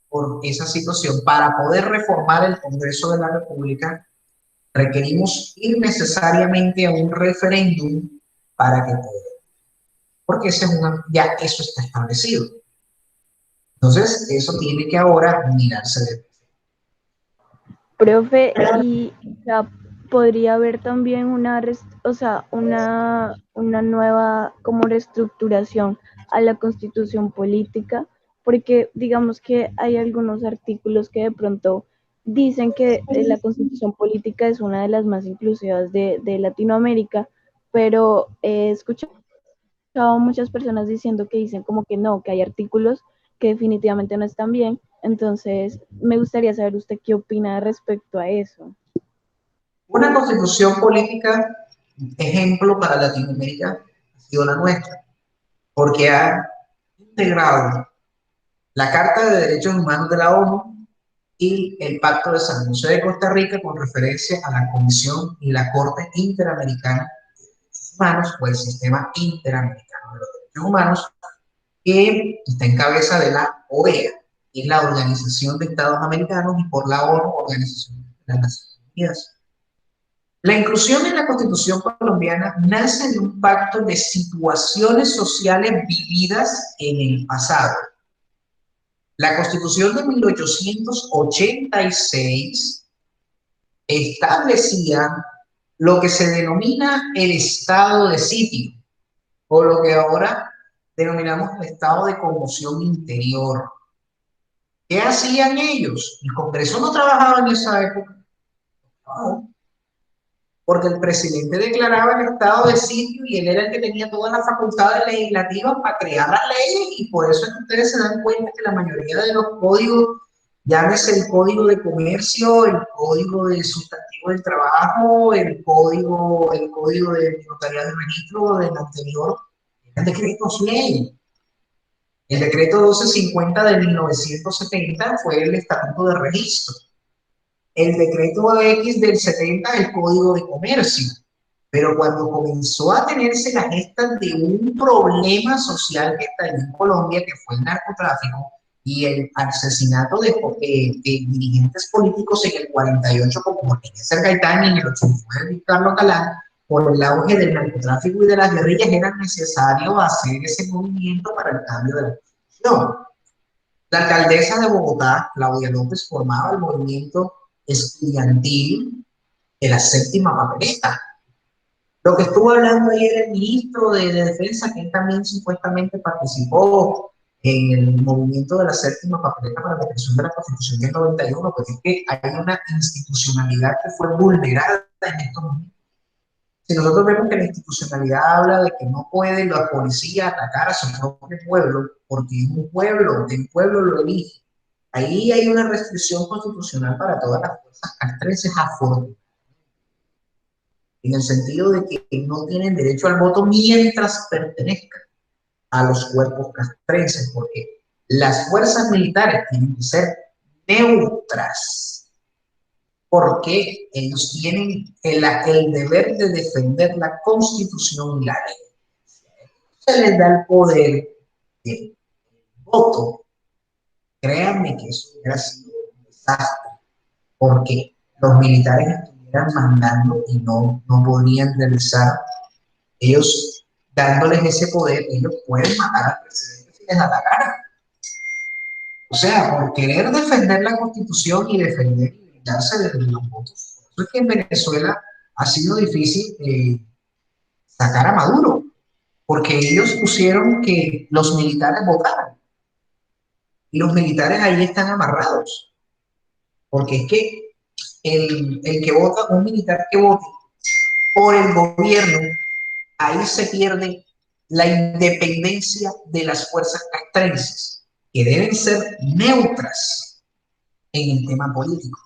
por esa situación, para poder reformar el Congreso de la República, requerimos ir necesariamente a un referéndum para que pueda. Porque ya eso está establecido. Entonces, eso tiene que ahora mirarse de. Profe, y o sea, podría haber también una nueva como reestructuración a la constitución política, porque digamos que hay algunos artículos que de pronto dicen que la constitución política es una de las más inclusivas de Latinoamérica, pero he escuchado muchas personas diciendo que dicen como que no, que hay artículos que definitivamente no están bien. Entonces, me gustaría saber usted qué opina respecto a eso. Una constitución política, ejemplo para Latinoamérica, ha sido la nuestra, porque ha integrado la Carta de Derechos Humanos de la ONU y el Pacto de San José de Costa Rica con referencia a la Comisión y la Corte Interamericana de Derechos Humanos, o el Sistema Interamericano de los Derechos Humanos, que está en cabeza de la OEA, que es la Organización de Estados Americanos, y por la ONU, Organización de las Naciones Unidas. La inclusión en la Constitución colombiana nace de un pacto de situaciones sociales vividas en el pasado. La Constitución de 1886 establecía lo que se denomina el estado de sitio, o lo que ahora denominamos el estado de conmoción interior. ¿Qué hacían ellos? El Congreso no trabajaba en esa época. No, porque el presidente declaraba el estado de sitio y él era el que tenía todas las facultades legislativas para crear las leyes, y por eso es que ustedes se dan cuenta que la mayoría de los códigos, llámese el código de comercio, el código de sustantivo del trabajo, el código de notariado de registro del anterior, eran decretos ley. El decreto 1250 de 1970 fue el estatuto de registro. El decreto X del 70, el Código de Comercio. Pero cuando comenzó a tenerse la gesta de un problema social que está en Colombia, que fue el narcotráfico y el asesinato de dirigentes políticos en el 48, como Eliezer Gaitán, y en el 89 Carlos Galán, por el auge del narcotráfico y de las guerrillas, era necesario hacer ese movimiento para el cambio de la Constitución. La alcaldesa de Bogotá, Claudia López, formaba el movimiento estudiantil de la séptima papeleta. Lo que estuvo hablando ayer el ministro de Defensa, que él también supuestamente participó en el movimiento de la séptima papeleta para la creación de la Constitución del 91, pues es que hay una institucionalidad que fue vulnerada en estos momentos. Si nosotros vemos que la institucionalidad habla de que no puede la policía atacar a su propio pueblo, porque es un pueblo, el pueblo lo elige. Ahí hay una restricción constitucional para todas las fuerzas castrenses, afortunadamente. en el sentido de que no tienen derecho al voto mientras pertenezcan a los cuerpos castrenses, porque las fuerzas militares tienen que ser neutras, porque ellos tienen el deber de defender la Constitución y la ley. Se les da el poder de voto. Créanme que eso hubiera sido un desastre, porque los militares estuvieran mandando y no podrían realizar, ellos dándoles ese poder, ellos pueden matar al presidente si les da la gana. O sea, por querer defender la Constitución y defender y brindarse de los votos. Por eso es que en Venezuela ha sido difícil sacar a Maduro, porque ellos pusieron que los militares votaran. Y los militares ahí están amarrados, porque es que el que vota, un militar que vote por el gobierno, ahí se pierde la independencia de las fuerzas castrenses, que deben ser neutras en el tema político,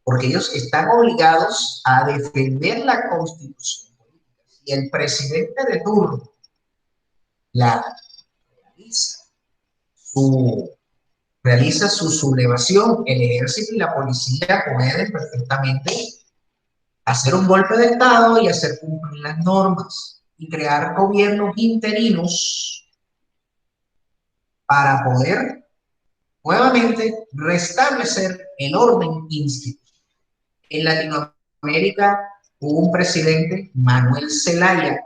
porque ellos están obligados a defender la Constitución política. Si el presidente de turno la realiza su sublevación, el ejército y la policía pueden perfectamente hacer un golpe de Estado y hacer cumplir las normas y crear gobiernos interinos para poder nuevamente restablecer el orden institucional. En Latinoamérica hubo un presidente, Manuel Zelaya,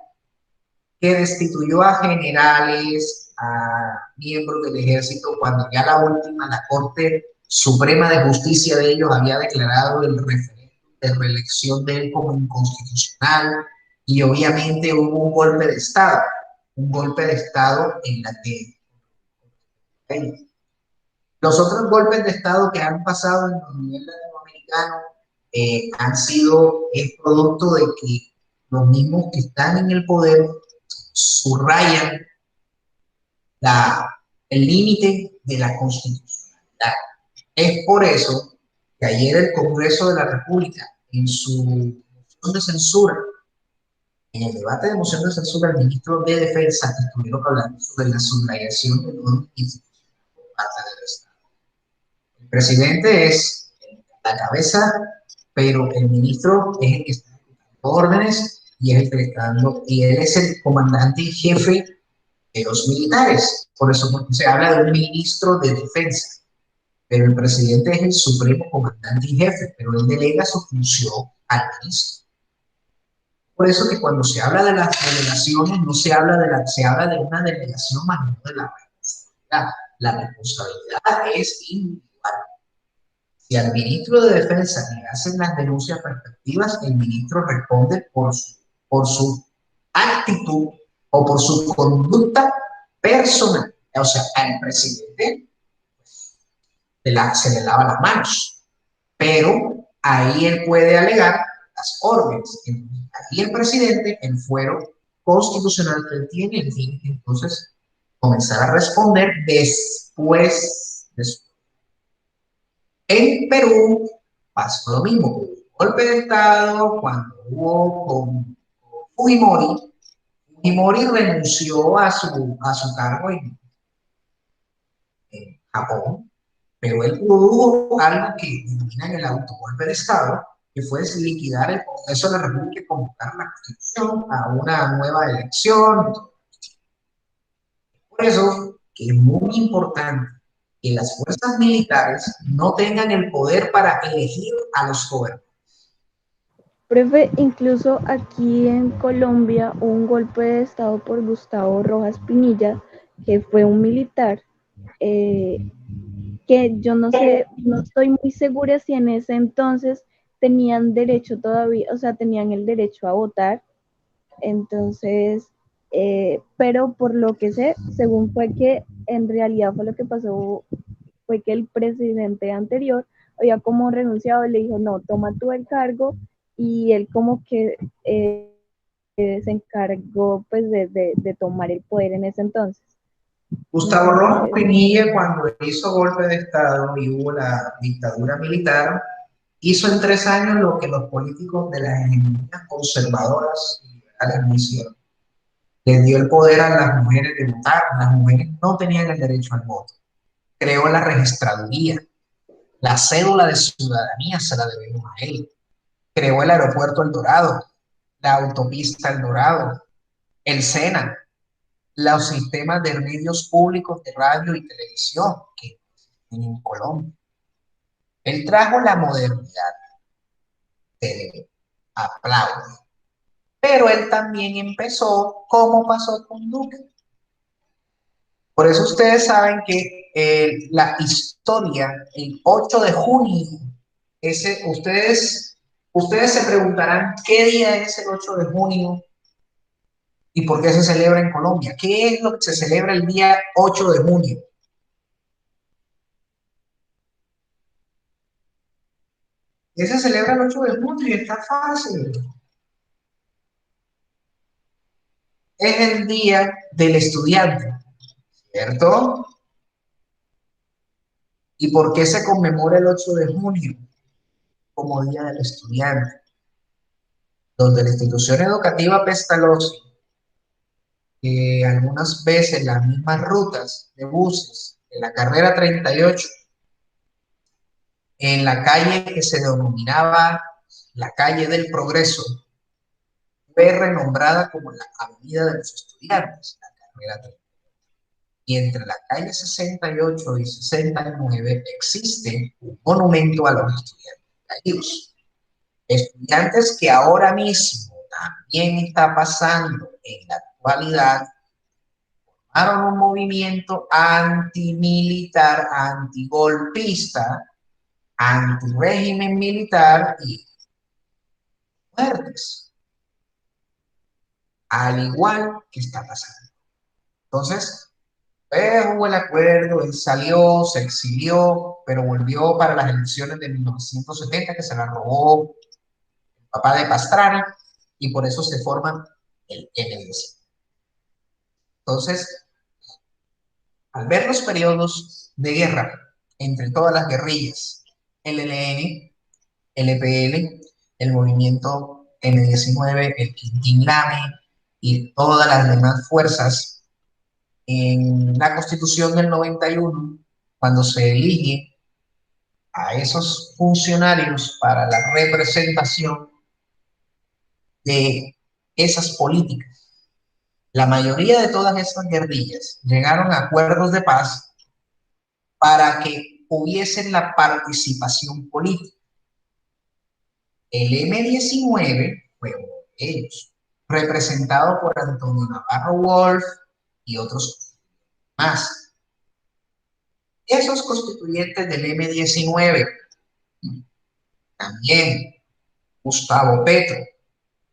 que destituyó a generales, a miembros del ejército, cuando ya la Corte Suprema de Justicia de ellos había declarado el referéndum de reelección de él como inconstitucional, y obviamente hubo un golpe de Estado en la que los otros golpes de Estado que han pasado en el nivel latinoamericano han sido el producto de que los mismos que están en el poder subrayan el límite de la constitucionalidad. Es por eso que ayer el Congreso de la República, en su moción de censura, en el debate de moción de censura, el ministro de Defensa estuvieron hablando sobre la subrayación de normas institucionales por parte del Estado. El presidente es la cabeza, pero el ministro es el que está dando órdenes y es el que está dando, y él es el comandante y jefe de los militares. Por eso se habla de un ministro de defensa, pero el presidente es el supremo comandante y jefe, pero él delega su función al ministro. Por eso que cuando se habla de las delegaciones, no se habla se habla de una delegación más no de la responsabilidad. La responsabilidad es individual. Si al ministro de Defensa le hacen las denuncias respectivas, el ministro responde por su actitud o por su conducta personal. O sea, al presidente se le lava las manos, pero ahí él puede alegar las órdenes. Aquí el presidente, el fuero constitucional que él tiene que entonces comenzar a responder después de su. En Perú pasó lo mismo, hubo un golpe de Estado cuando hubo con Fujimori. Fujimori renunció a su cargo en Japón, pero él produjo algo que denominan el autogolpe de Estado, que fue liquidar el Congreso de la República y convocar la Constitución a una nueva elección. Por eso que es muy importante que las fuerzas militares no tengan el poder para elegir a los gobernantes. Profe, incluso aquí en Colombia hubo un golpe de Estado por Gustavo Rojas Pinilla, que fue un militar, que yo no sé, no estoy muy segura si en ese entonces tenían derecho todavía, o sea, tenían el derecho a votar. Entonces, pero por lo que sé, según fue que en realidad fue lo que pasó, fue que el presidente anterior había como renunciado y le dijo, no, toma tú el cargo, y él como que se encargó pues de tomar el poder en ese entonces. Gustavo Rojas Pinilla, cuando hizo golpe de Estado y hubo la dictadura militar, hizo en 3 años lo que los políticos de las hegemonías conservadoras y liberales no hicieron. Les dio el poder a las mujeres de votar. Las mujeres no tenían el derecho al voto. Creó la registraduría. La cédula de ciudadanía se la debemos a él. Creó el aeropuerto El Dorado, la autopista El Dorado, el SENA, los sistemas de medios públicos de radio y televisión que existen en Colombia. Él trajo la modernidad, se aplaude. Pero él también empezó como pasó con Duque. Por eso ustedes saben que la historia, el 8 de junio, ustedes se preguntarán qué día es el 8 de junio y por qué se celebra en Colombia. ¿Qué es lo que se celebra el día 8 de junio? ¿Qué se celebra el 8 de junio? Y está fácil. Es el día del estudiante, ¿cierto? ¿Y por qué se conmemora el 8 de junio como Día del Estudiante? Donde la institución educativa Pestalozzi, algunas veces las mismas rutas de buses en la carrera 38, en la calle que se denominaba la calle del Progreso, fue renombrada como la Avenida de los Estudiantes, la carrera 38. Y entre la calle 68 y 69 existe un monumento a los estudiantes caídos. Estudiantes que ahora mismo también está pasando en la actualidad, formaron un movimiento antimilitar, antigolpista, antirégimen militar y muertes, al igual que está pasando. Entonces, hubo el acuerdo, él salió, se exilió, pero volvió para las elecciones de 1970, que se la robó el papá de Pastrana, y por eso se forma el MDC. Entonces, al ver los periodos de guerra entre todas las guerrillas, el ELN, el EPL, el movimiento M19, el Quintín Lame y todas las demás fuerzas, en la Constitución del 91, cuando se elige a esos funcionarios para la representación de esas políticas, la mayoría de todas esas guerrillas llegaron a acuerdos de paz para que hubiesen la participación política. El M19 fue uno de ellos, representado por Antonio Navarro Wolf y otros más. Esos constituyentes del M19, también Gustavo Petro,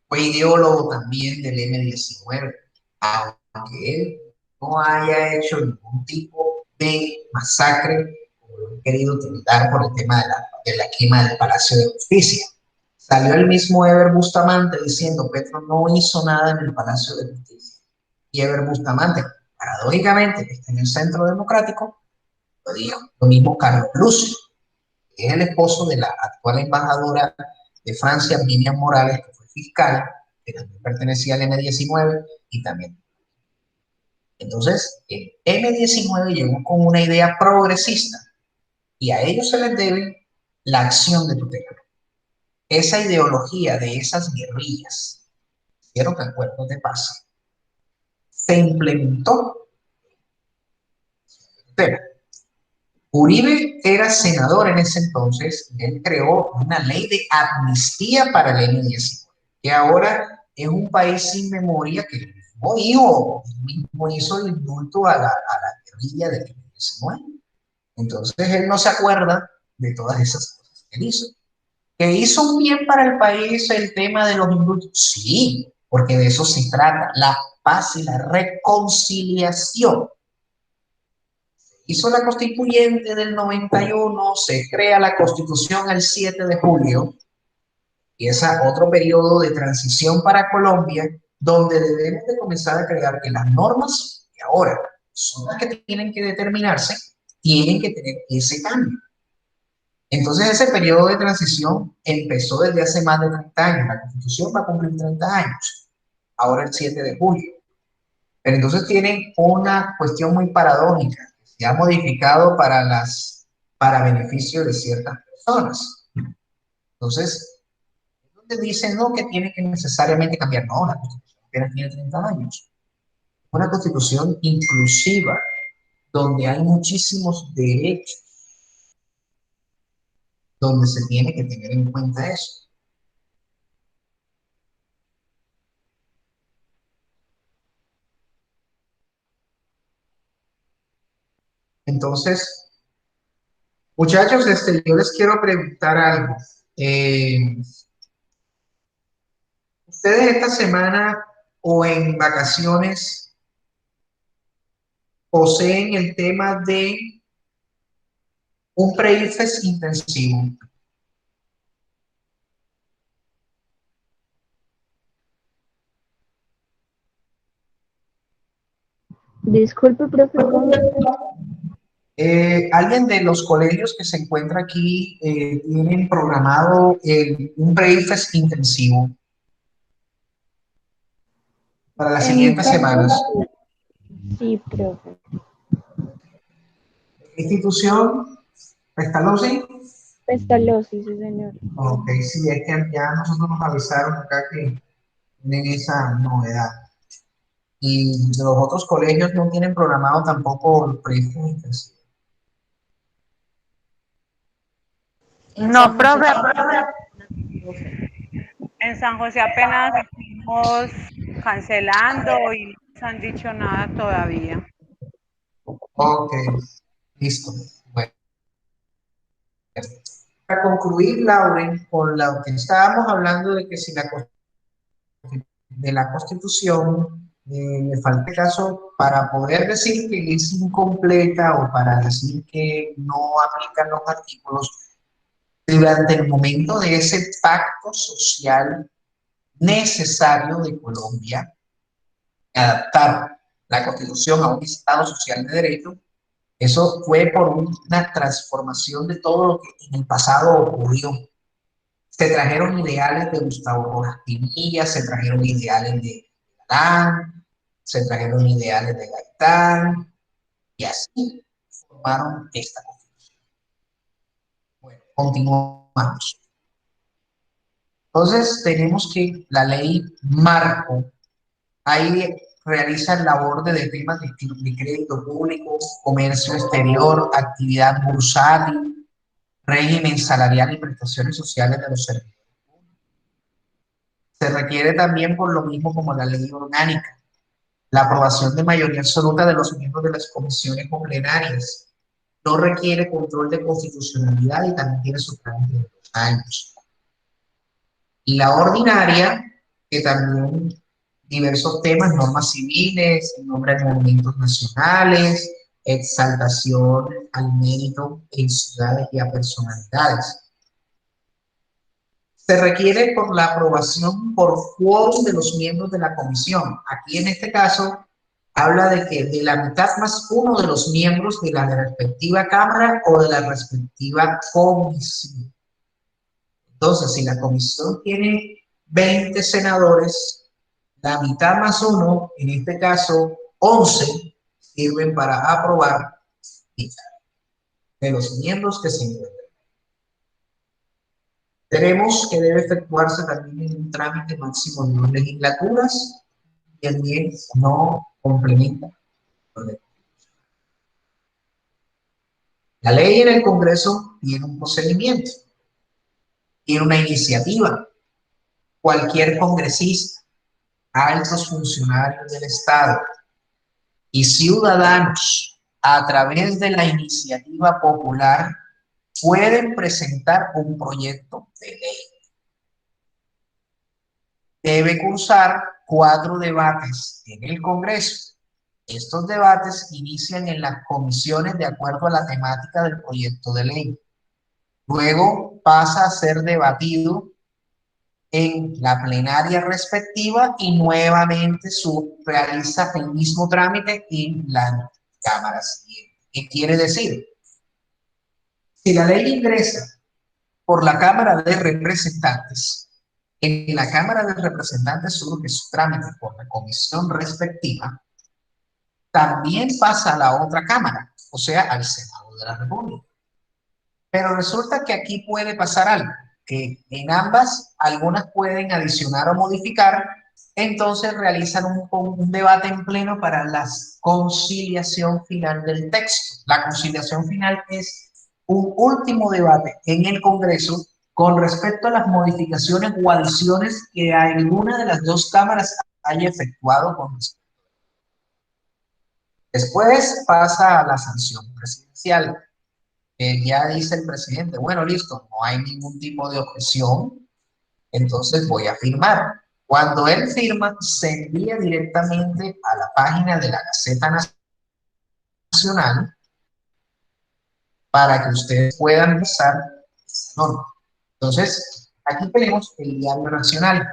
fue ideólogo también del M19, aunque él no haya hecho ningún tipo de masacre, como lo han querido tildar por el tema de la quema del Palacio de Justicia. Salió el mismo Eber Bustamante diciendo Petro no hizo nada en el Palacio de Justicia. Y Eber Bustamante, paradójicamente, que está en el Centro Democrático, lo dijo. Lo mismo Carlos Lucio, que es el esposo de la actual embajadora de Francia, Miriam Morales, que fue fiscal, que también pertenecía al M19 y también. Entonces, el M19 llegó con una idea progresista y a ellos se les debe la acción de tutela. Esa ideología de esas guerrillas, hicieron acuerdos de paz, se implementó. Pero Uribe era senador en ese entonces, y él creó una ley de amnistía para el M19, que ahora es un país sin memoria, que el mismo hizo el indulto a la guerrilla del M19. Entonces él no se acuerda de todas esas cosas que él hizo. ¿Que hizo un bien para el país el tema de los indultos? Sí, porque de eso se trata, la paz y la reconciliación. Hizo la constituyente del 91, se crea la constitución el 7 de julio, y ese otro periodo de transición para Colombia, donde debemos de comenzar a crear que las normas que ahora son las que tienen que determinarse, tienen que tener ese cambio. Entonces ese periodo de transición empezó desde hace más de 30 años. La Constitución va a cumplir 30 años, ahora el 7 de julio. Pero entonces tiene una cuestión muy paradójica, que se ha modificado para beneficio de ciertas personas. Entonces, donde dicen no que tiene que necesariamente cambiar, no, la Constitución apenas tiene 30 años. Una Constitución inclusiva, donde hay muchísimos derechos, donde se tiene que tener en cuenta eso. Entonces, muchachos, yo les quiero preguntar algo. Ustedes esta semana o en vacaciones poseen el tema de un pre-ICFES intensivo. Disculpe, profe, ¿cómo? ¿Alguien de los colegios que se encuentra aquí tienen programado un pre-ICFES intensivo para las En mi siguientes caso, semanas? sí, profe. ¿Institución? ¿Pestalozzi? Pestalozzi, sí, señor. Ok, sí, es que ya nosotros nos avisaron acá que tienen esa novedad. Y los otros colegios no tienen programado tampoco el pre-ICFES intensivo. No, profe, en San José apenas estamos cancelando y no nos han dicho nada todavía. Ok, listo. Bueno, para concluir, Lauren, con lo que estábamos hablando de que si la Constitución me falta caso para poder decir que es incompleta o para decir que no aplican los artículos durante el momento de ese pacto social necesario de Colombia, adaptar la Constitución a un Estado social de derecho. Eso fue por una transformación de todo lo que en el pasado ocurrió. Se trajeron ideales de Gustavo Rojas Pinilla, se trajeron ideales de Galán, se trajeron ideales de Gaitán, y así formaron esta constitución. Bueno, continuamos. Entonces, tenemos que la ley marco, ahí realiza labor de temas de crédito público, comercio exterior, actividad bursátil, régimen salarial y prestaciones sociales de los servidores. Se requiere también por lo mismo como la ley orgánica, la aprobación de mayoría absoluta de los miembros de las comisiones o plenarias. No requiere control de constitucionalidad y también tiene su trámite de 2 años. Y la ordinaria, que también diversos temas, normas civiles, nombre de monumentos nacionales, exaltación al mérito en ciudades y a personalidades. Se requiere por la aprobación por quórum de los miembros de la comisión. Aquí en este caso habla de que de la mitad más uno de los miembros de la respectiva cámara o de la respectiva comisión. Entonces, si la comisión tiene 20 senadores, la mitad más uno, en este caso 11, sirven para aprobar de los miembros que se encuentran. Tenemos que debe efectuarse también en un trámite máximo de 2 legislaturas y el 10 no complementa. La ley en el Congreso tiene un procedimiento, tiene una iniciativa. Cualquier congresista, altos funcionarios del Estado y ciudadanos a través de la iniciativa popular pueden presentar un proyecto de ley. Debe cursar 4 debates en el Congreso. Estos debates inician en las comisiones de acuerdo a la temática del proyecto de ley. Luego pasa a ser debatido en la plenaria respectiva y nuevamente realiza el mismo trámite en la Cámara siguiente. ¿Qué quiere decir? Si la ley ingresa por la Cámara de Representantes. En la Cámara de Representantes, solo que su trámite por la comisión respectiva, también pasa a la otra Cámara, o sea, al Senado de la República. Pero resulta que aquí puede pasar algo, que en ambas, algunas pueden adicionar o modificar, entonces realizan un debate en pleno para la conciliación final del texto. La conciliación final es un último debate en el Congreso con respecto a las modificaciones o adiciones que alguna de las dos cámaras haya efectuado con respecto. Después pasa a la sanción presidencial. Ya dice el presidente, bueno, listo, no hay ningún tipo de objeción, entonces voy a firmar. Cuando él firma, se envía directamente a la página de la Gaceta Nacional para que ustedes puedan usar esa norma. Entonces, aquí tenemos el Diario Nacional.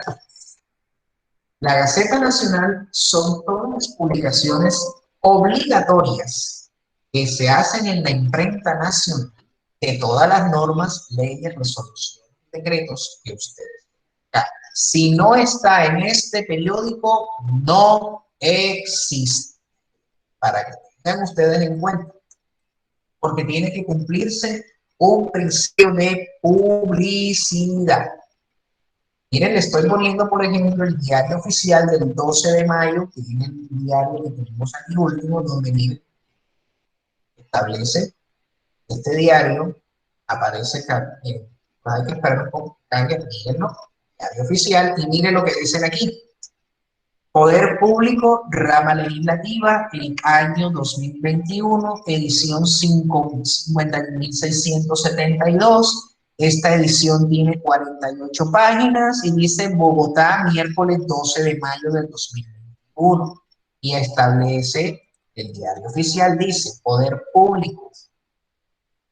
La Gaceta Nacional son todas las publicaciones obligatorias que se hacen en la imprenta nacional de todas las normas, leyes, resoluciones, decretos que ustedes. Si no está en este periódico, no existe. Para que tengan ustedes en cuenta. Porque tiene que cumplirse un principio de publicidad. Miren, le estoy poniendo, por ejemplo, el diario oficial del 12 de mayo, que es el diario que tenemos aquí último, donde miren, establece este diario, aparece, hay que esperar un poco, mírenlo, diario oficial, y miren lo que dicen aquí. Poder Público, Rama Legislativa, el año 2021, edición 50.672. Esta edición tiene 48 páginas y dice Bogotá, miércoles 12 de mayo del 2021. Y establece, el diario oficial dice, Poder Público,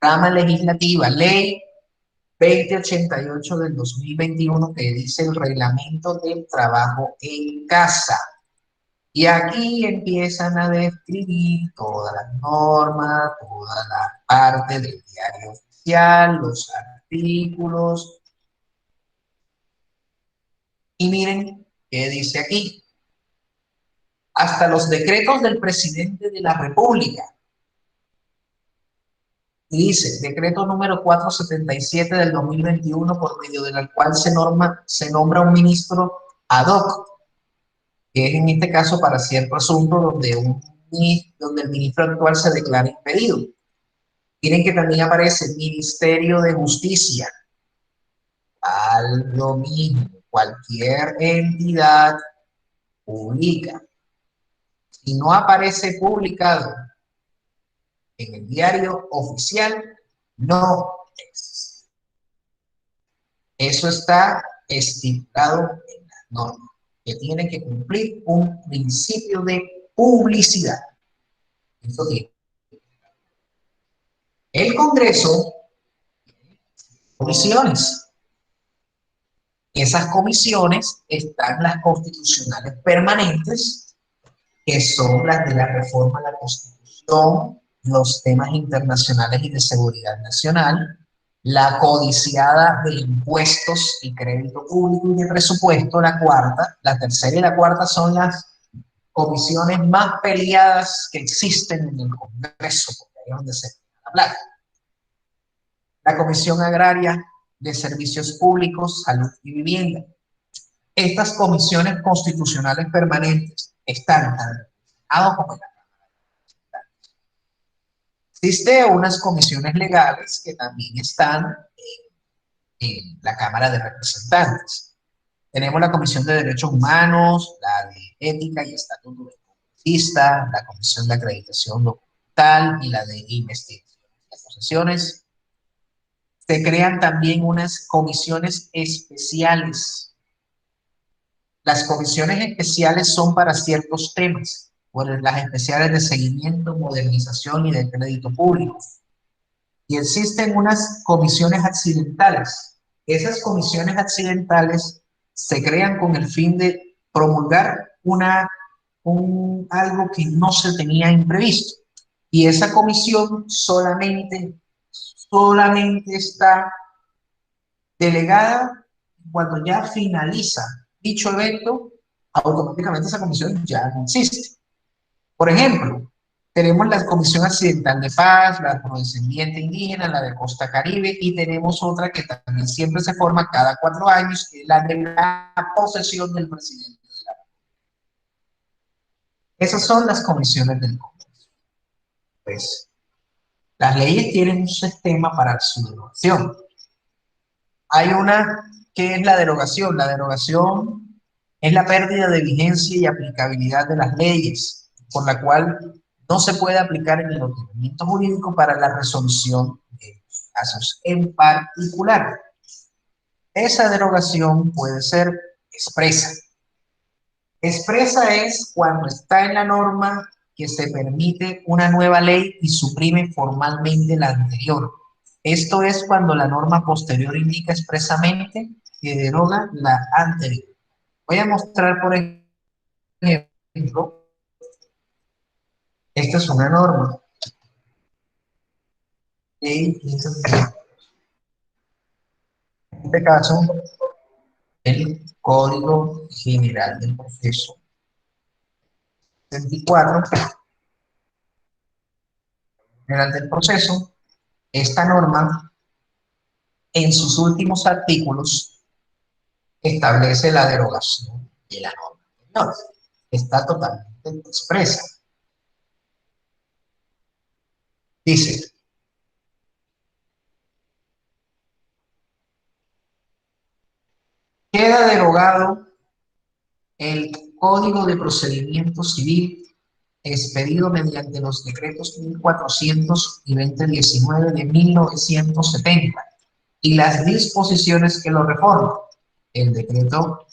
Rama Legislativa, Ley 2088 del 2021, que dice el reglamento del trabajo en casa. Y aquí empiezan a describir todas las normas, toda la parte del diario oficial, los artículos. Y miren qué dice aquí. Hasta los decretos del presidente de la República. Y dice, decreto número 477 del 2021, por medio del cual se nombra un ministro ad hoc, que es en este caso para cierto asunto donde el ministro actual se declara impedido. Miren que también aparece Ministerio de Justicia. Al dominio, cualquier entidad pública. Si no aparece publicado en el diario oficial, no existe. Eso está estipulado en la norma, que tiene que cumplir un principio de publicidad. Eso tiene. El Congreso tiene comisiones. Esas comisiones están las constitucionales permanentes, que son las de la reforma a la Constitución, los temas internacionales y de seguridad nacional, la codiciada de impuestos y crédito público y de presupuesto, la cuarta. La tercera y la cuarta son las comisiones más peleadas que existen en el Congreso, porque ahí es donde se habla. La Comisión Agraria, de Servicios Públicos, Salud y Vivienda. Estas comisiones constitucionales permanentes están tanto como en la Cámara. Existen unas comisiones legales que también están en la Cámara de Representantes. Tenemos la Comisión de Derechos Humanos, la de Ética y Estatuto del Congresista, la Comisión de Acreditación Documental y la de Investigación y Acusaciones. Se crean también unas comisiones especiales. Las comisiones especiales son para ciertos temas, las especiales de seguimiento, modernización y de crédito público. Y existen unas comisiones accidentales. Esas comisiones accidentales se crean con el fin de promulgar algo que no se tenía imprevisto. Y esa comisión solamente está delegada, cuando ya finaliza dicho evento, automáticamente esa comisión ya no existe. Por ejemplo, tenemos la Comisión Accidental de Paz, la Afrodescendiente Indígena, la de Costa Caribe, y tenemos otra que también siempre se forma cada 4 años, que es la de la posesión del presidente de la República. Esas son las comisiones del Congreso. Pues, las leyes tienen un sistema para su derogación. Hay una que es la derogación. La derogación es la pérdida de vigencia y aplicabilidad de las leyes, por la cual no se puede aplicar en el ordenamiento jurídico para la resolución de los casos en particular. Esa derogación puede ser expresa. Expresa es cuando está en la norma que se permite una nueva ley y suprime formalmente la anterior. Esto es cuando la norma posterior indica expresamente que deroga la anterior. Voy a mostrar, por ejemplo, esta es una norma. En este caso, el Código General del Proceso 24, General del Proceso. Esta norma, en sus últimos artículos, establece la derogación de la norma anterior. Está totalmente expresa. Dice: queda derogado el Código de Procedimiento Civil expedido mediante los decretos 1400 y 2019 de 1970 y las disposiciones que lo reforman. El decreto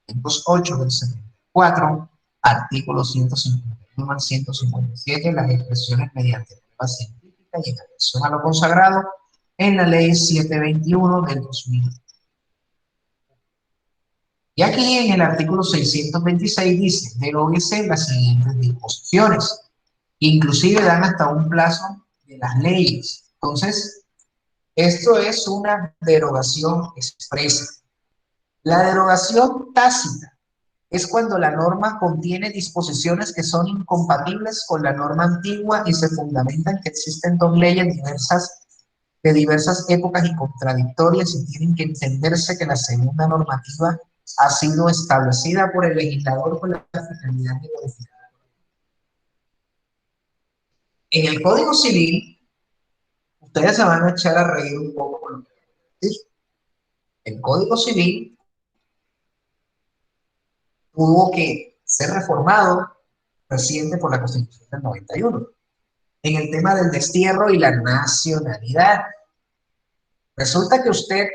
508 del 74, artículo 151 al 157, las expresiones mediante pruebas científicas y en atención a lo consagrado en la ley 721 del 2000. Y aquí en el artículo 626 dice: deróguese las siguientes disposiciones. Inclusive dan hasta un plazo de las leyes. Entonces, esto es una derogación expresa. La derogación tácita es cuando la norma contiene disposiciones que son incompatibles con la norma antigua y se fundamentan que existen dos leyes de diversas épocas y contradictorias, y tienen que entenderse que la segunda normativa ha sido establecida por el legislador con la finalidad de modificar. En el Código Civil, ustedes se van a echar a reír un poco con lo que voy a decir. El Código Civil tuvo que ser reformado reciente por la Constitución del 91 en el tema del destierro y la nacionalidad. Resulta que usted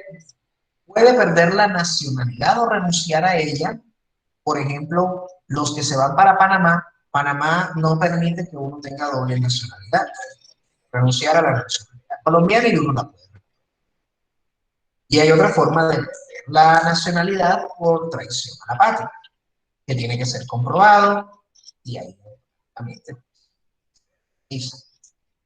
puede perder la nacionalidad o renunciar a ella. Por ejemplo, los que se van para Panamá, Panamá no permite que uno tenga doble nacionalidad. Renunciar a la nacionalidad colombiana y uno la puede. Y hay otra forma de perder la nacionalidad por traición a la patria, que tiene que ser comprobado, y ahí también dice.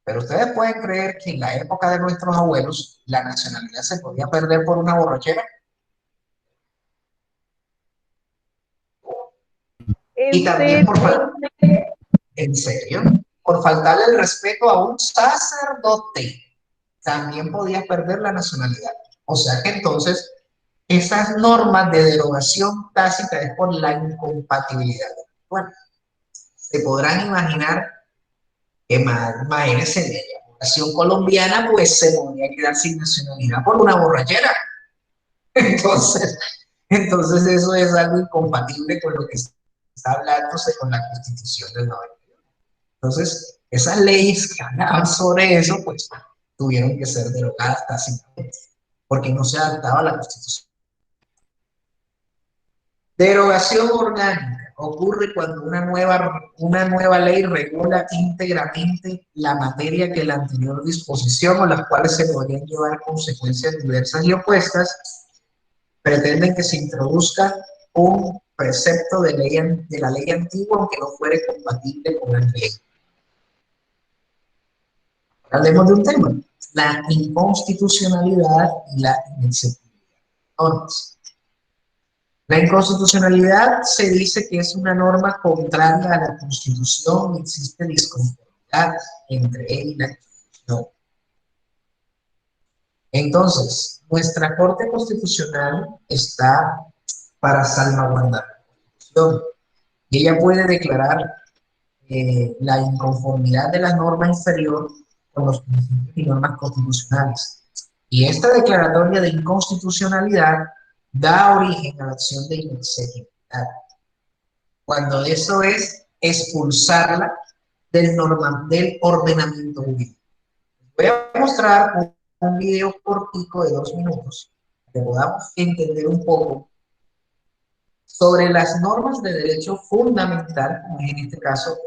Pero ustedes pueden creer que en la época de nuestros abuelos la nacionalidad se podía perder por una borrachera. Y también ¿en serio? Por faltarle el respeto a un sacerdote, también podías perder la nacionalidad. O sea que entonces esas normas de derogación tácita es por la incompatibilidad. Bueno, se podrán imaginar que imagínense, la población colombiana pues se podría quedar sin nacionalidad por una borrachera. Entonces eso es algo incompatible con lo que está hablándose con la Constitución del 91. Entonces, esas leyes que hablaban sobre eso, pues, tuvieron que ser derogadas tácitamente, porque no se adaptaba a la Constitución. Derogación orgánica ocurre cuando una nueva ley regula íntegramente la materia que la anterior disposición, o las cuales se podrían llevar consecuencias diversas y opuestas, pretenden que se introduzca un precepto de la ley antigua, aunque no fuera compatible con la ley. Hablemos de un tema: la inconstitucionalidad y la inexequibilidad. normas. La inconstitucionalidad se dice que es una norma contraria a la Constitución y existe disconformidad entre ella y la Constitución. Entonces, nuestra Corte Constitucional está para salvaguardar la Constitución y ella puede declarar la inconformidad de la norma inferior con los principios y normas constitucionales. Y esta declaratoria de inconstitucionalidad da origen a la acción de inexequibilidad, cuando eso es expulsarla del ordenamiento jurídico. Voy a mostrar un video cortico de 2 minutos que podamos entender un poco sobre las normas de derecho fundamental, como en este caso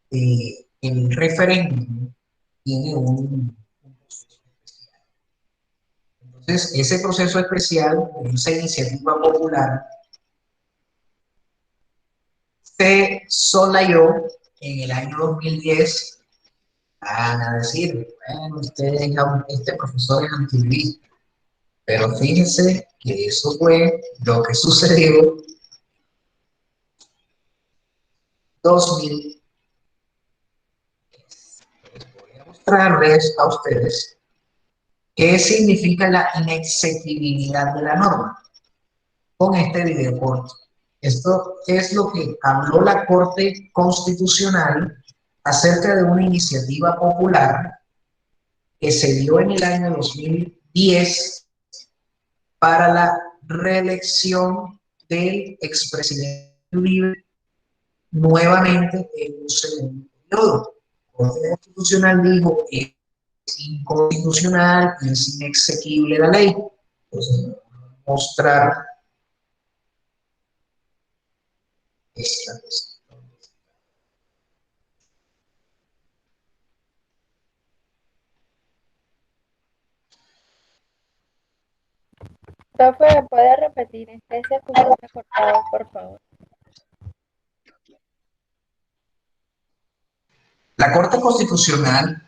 el referéndum tiene un proceso especial. Entonces, ese proceso especial, esa iniciativa popular, se solayó en el año 2010. Van a decir, bueno, este profesor es antiuribista, pero fíjense que eso fue lo que sucedió en 2000. Voy a mostrarles a ustedes qué significa la inexequibilidad de la norma con este video corto. Esto es lo que habló la Corte Constitucional acerca de una iniciativa popular que se dio en el año 2010 para la reelección del expresidente Uribe nuevamente en un segundo periodo. La Corte Constitucional dijo que es inconstitucional y es inexequible la ley. Entonces, mostrar esta cuestión. Profe, ¿puede repetir? Este se escuchó cortado, por favor. La Corte Constitucional,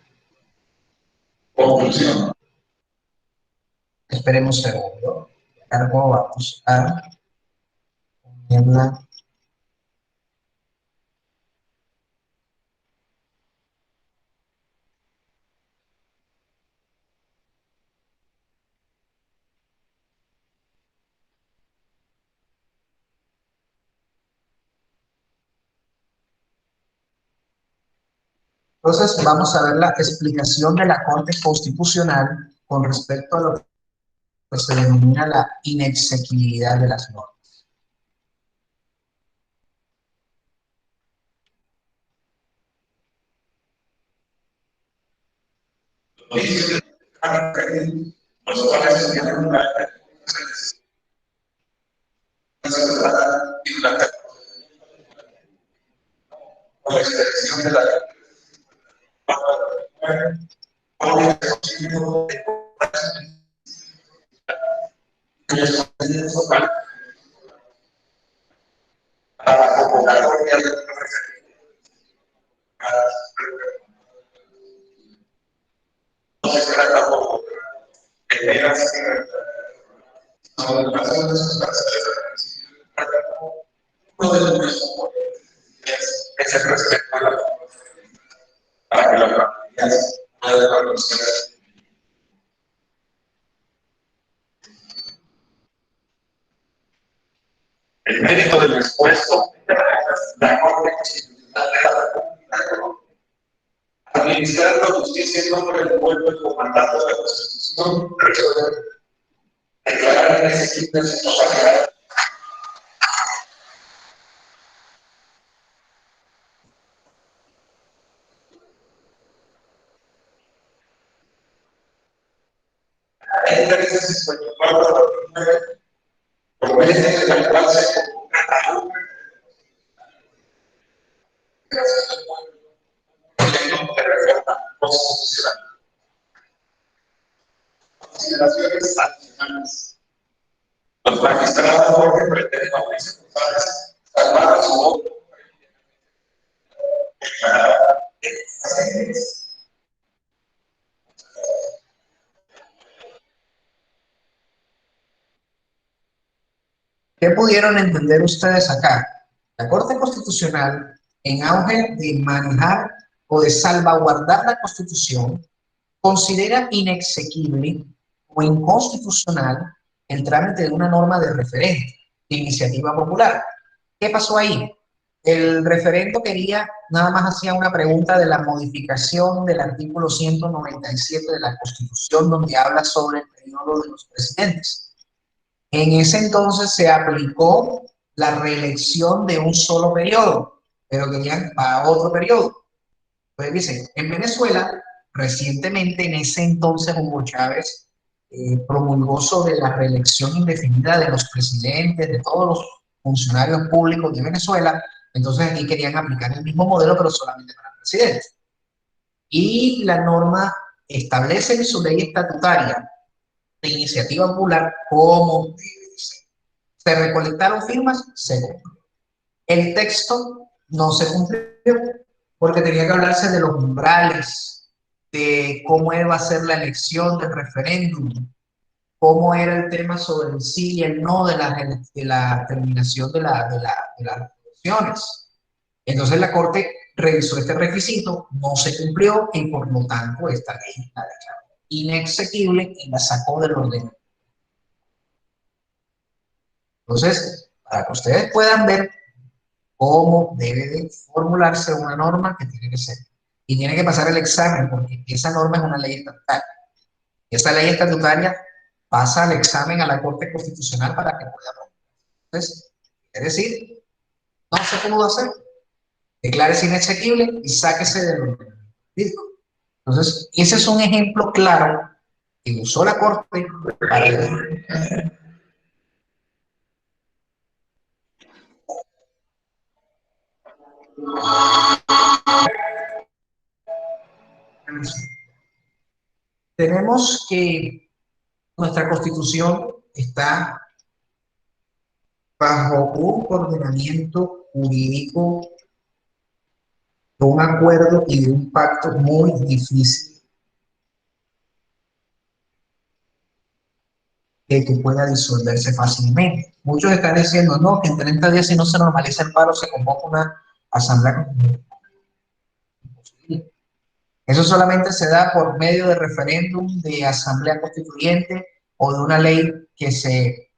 esperemos un segundo, cargo vamos a ponerla. Entonces, vamos a ver la explicación de la Corte Constitucional con respecto a lo que se denomina la inexequibilidad de las normas. El mérito del expuesto, la Corte Constitucional de la República, administrar la justicia en nombre del pueblo y con mandato de la Constitución, resolver, declarar la necesidad de su totalidad. Hay intereses en el pueblo por medio de la cual se constitucional. Consideraciones adicionales. Los magistrados Jorge Pretén y Mauricio González salvaron su voto. ¿Qué pudieron entender ustedes acá? La Corte Constitucional, en auge de manejar o de salvaguardar la Constitución, considera inexequible o inconstitucional el trámite de una norma de referendo, de iniciativa popular. ¿Qué pasó ahí? El referendo quería, nada más hacía una pregunta de la modificación del artículo 197 de la Constitución, donde habla sobre el periodo de los presidentes. En ese entonces se aplicó la reelección de un solo periodo, pero querían para otro periodo. Pues dicen, en Venezuela, recientemente, en ese entonces, Hugo Chávez promulgó sobre la reelección indefinida de los presidentes, de todos los funcionarios públicos de Venezuela. Entonces aquí querían aplicar el mismo modelo, pero solamente para el presidente. Y la norma establece en su ley estatutaria de iniciativa popular cómo debe ser. Se recolectaron firmas, se cumplió. El texto no se cumplió porque tenía que hablarse de los umbrales, de cómo iba a ser la elección del referéndum, cómo era el tema sobre el sí y el no de la terminación de las elecciones. Entonces la Corte revisó este requisito, no se cumplió y por lo tanto esta ley la declaró inexequible y la sacó del orden. Entonces, para que ustedes puedan ver cómo debe de formularse una norma que tiene que ser. Y tiene que pasar el examen, porque esa norma es una ley estatutaria. Esa ley estatutaria pasa al examen a la Corte Constitucional para que pueda aprobar. Entonces, es decir, no se pudo hacer. Declárese inexequible y sáquese del orden. Entonces, ese es un ejemplo claro que usó la Corte para tenemos que nuestra Constitución está bajo un ordenamiento jurídico, de un acuerdo y de un pacto muy difícil que pueda disolverse fácilmente. Muchos están diciendo, no, que en 30 días si no se normaliza el paro se convoca una asamblea constituyente. Eso solamente se da por medio de referéndum, de asamblea constituyente o de una ley que se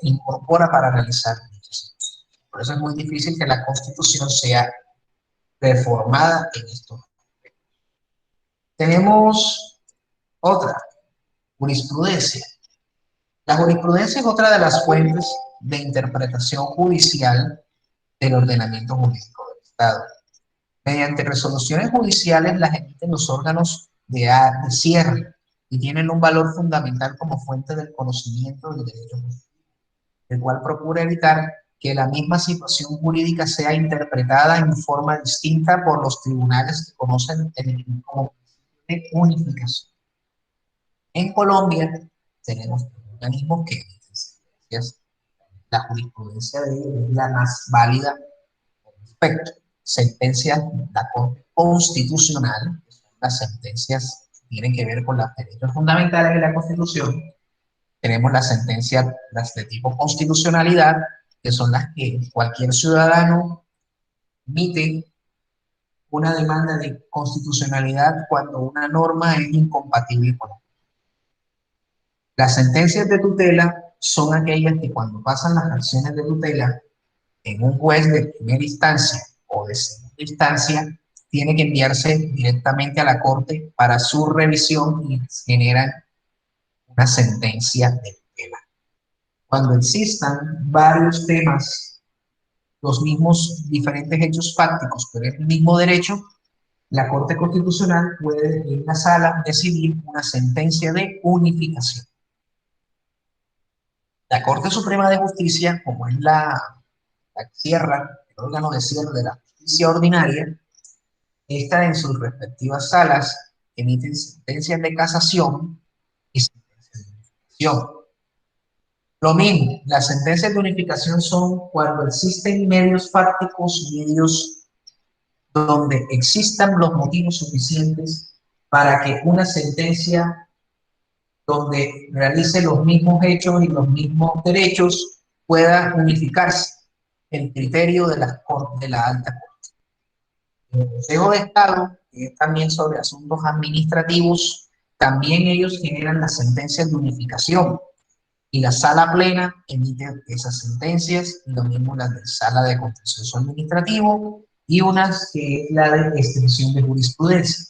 incorpora para realizar dichas cosas. Por eso es muy difícil que la Constitución sea reformada en estos aspectos. Tenemos otra, jurisprudencia. La jurisprudencia es otra de las fuentes de interpretación judicial del ordenamiento jurídico del Estado. Mediante resoluciones judiciales las emiten los órganos de cierre y tienen un valor fundamental como fuente del conocimiento del derecho positivo, el cual procura evitar que la misma situación jurídica sea interpretada en forma distinta por los tribunales que conocen el como de unificación. En Colombia tenemos organismos que emiten sentencias. La jurisprudencia de ellos es la más válida al respecto. Sentencias de la Corte Constitucional, que son las sentencias que tienen que ver con los derechos fundamentales de la Constitución. Tenemos las sentencias, las de tipo constitucionalidad, que son las que cualquier ciudadano emite una demanda de constitucionalidad cuando una norma es incompatible con la. Las sentencias de tutela son aquellas que cuando pasan las acciones de tutela en un juez de primera instancia o de segunda instancia, tiene que enviarse directamente a la Corte para su revisión y generan una sentencia de tutela. Cuando existan varios temas, los mismos diferentes hechos fácticos, pero es el mismo derecho, la Corte Constitucional puede en la sala decidir una sentencia de unificación. La Corte Suprema de Justicia, como es la cierra, el órgano de cierre de la justicia ordinaria, esta en sus respectivas salas emiten sentencias de casación y sentencias de unificación. Lo mismo, las sentencias de unificación son cuando existen medios fácticos, medios donde existan los motivos suficientes para que una sentencia donde realice los mismos hechos y los mismos derechos pueda unificarse el criterio de la alta corte. El Consejo de Estado, que es también sobre asuntos administrativos, también ellos generan las sentencias de unificación y la sala plena emite esas sentencias, y lo mismo las de sala de contencioso administrativo y unas que es la de extensión de jurisprudencia.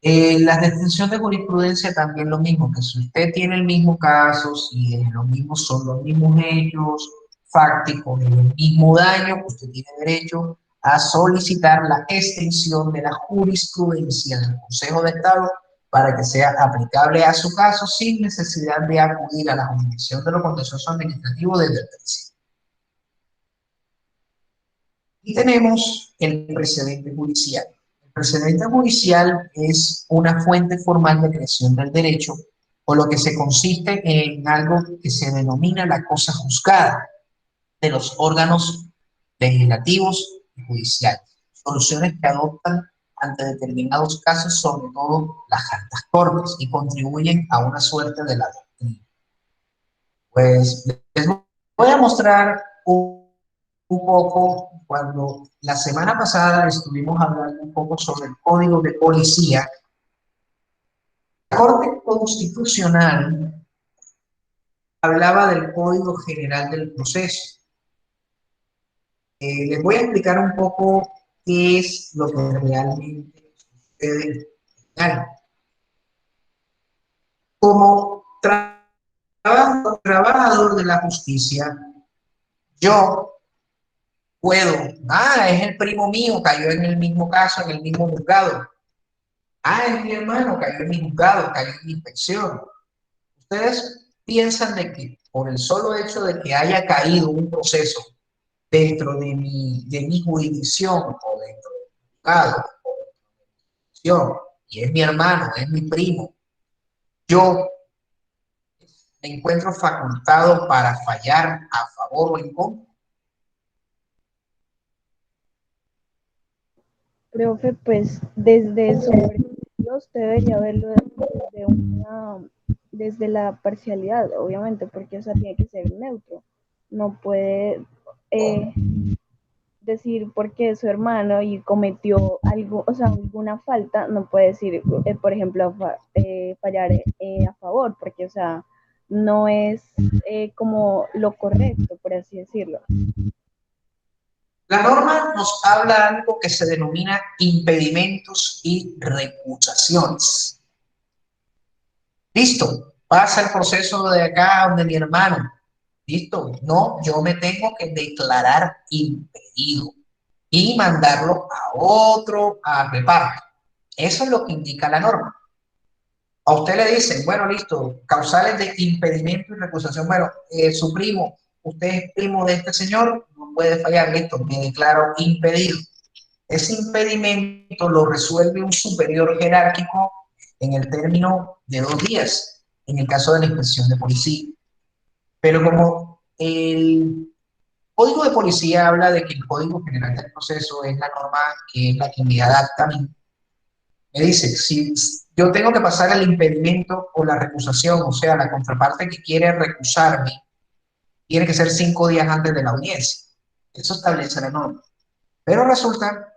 La extensión de jurisprudencia también lo mismo, que si usted tiene el mismo caso, si son los mismos hechos fácticos, el mismo daño, usted tiene derecho a solicitar la extensión de la jurisprudencia del Consejo de Estado para que sea aplicable a su caso sin necesidad de acudir a la jurisdicción de lo contencioso administrativo desde el principio. Y tenemos el precedente judicial. El precedente judicial es una fuente formal de creación del derecho, o lo que se consiste en algo que se denomina la cosa juzgada de los órganos legislativos y judiciales. Soluciones que adoptan ante determinados casos, sobre todo las altas cortes, y contribuyen a una suerte de la doctrina. Pues les voy a mostrar un poco, cuando la semana pasada estuvimos hablando un poco sobre el Código de Policía. La Corte Constitucional hablaba del Código General del Proceso. Les voy a explicar un poco qué es lo que realmente sucede. Como trabajador de la justicia, yo puedo, es el primo mío, cayó en el mismo caso, en el mismo juzgado. Es mi hermano, cayó en mi juzgado, cayó en mi inspección. Ustedes piensan de que por el solo hecho de que haya caído un proceso dentro de mi jurisdicción o dentro de mi juzgado o dentro de mi jurisdicción, y es mi hermano, es mi primo, yo me encuentro facultado para fallar a favor o en contra? Profe, pues desde su perspectiva usted debería verlo desde la parcialidad, obviamente, porque o sea, tiene que ser neutro. No puede decir porque es su hermano y cometió algo, o sea, alguna falta, no puede decir, por ejemplo, fallar a favor, porque, o sea, no es como lo correcto, por así decirlo. La norma nos habla de algo que se denomina impedimentos y recusaciones. Listo, pasa el proceso de acá donde mi hermano. Listo, no, yo me tengo que declarar impedido y mandarlo a otro a reparto. Eso es lo que indica la norma. A usted le dicen, bueno, listo, causales de impedimento y recusación. Bueno, su primo, usted es primo de este señor, no puede fallar, listo, me declaro impedido. Ese impedimento lo resuelve un superior jerárquico en el término de 2 días, en el caso de la inspección de policía. Pero como el Código de Policía habla de que el Código General del Proceso es la norma que es la que me adapta a mí, me dice, si yo tengo que pasar el impedimento o la recusación, o sea, la contraparte que quiere recusarme, tiene que ser 5 días antes de la audiencia. Eso establece la norma. Pero resulta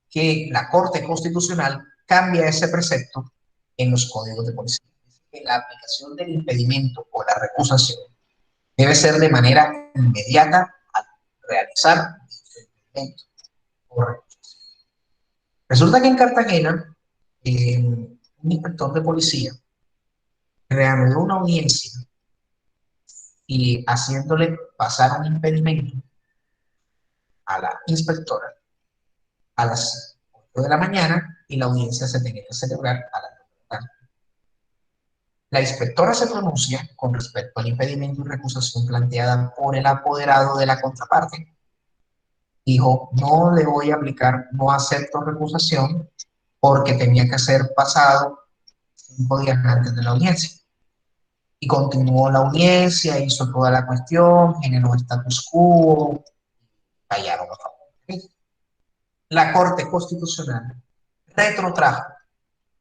que la Corte Constitucional cambia ese precepto en los códigos de policía. Que la aplicación del impedimento o la recusación debe ser de manera inmediata al realizar el impedimento o recusación. Resulta que en Cartagena, un inspector de policía reanudó una audiencia y haciéndole pasar un impedimento a la inspectora a las 8 de la mañana y la audiencia se tenía que celebrar a las 9 de la tarde. La inspectora se pronuncia con respecto al impedimento y recusación planteada por el apoderado de la contraparte. Dijo, no le voy a aplicar, no acepto recusación porque tenía que ser pasado 5 días antes de la audiencia. Y continuó la audiencia, hizo toda la cuestión, generó status quo, fallaron a favor. La Corte Constitucional retrotrajo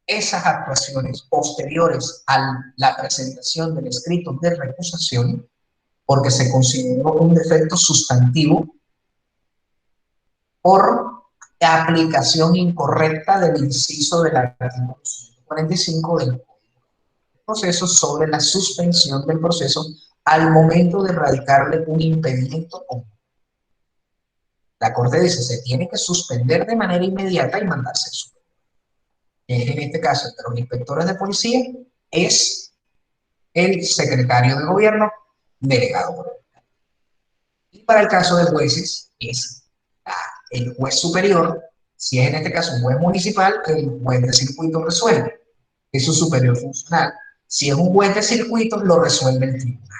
esas actuaciones posteriores a la presentación del escrito de recusación porque se consideró un defecto sustantivo por aplicación incorrecta del inciso del artículo 145 del proceso sobre la suspensión del proceso al momento de radicarle un impedimento. La Corte dice, se tiene que suspender de manera inmediata y mandarse su. En este caso, entre los inspectores de policía, es el secretario de gobierno delegado por el. Y para el caso de jueces, es el juez superior. Si es en este caso un juez municipal, el juez de circuito resuelve. Es su superior funcional. Si es un juez de circuito, lo resuelve el tribunal.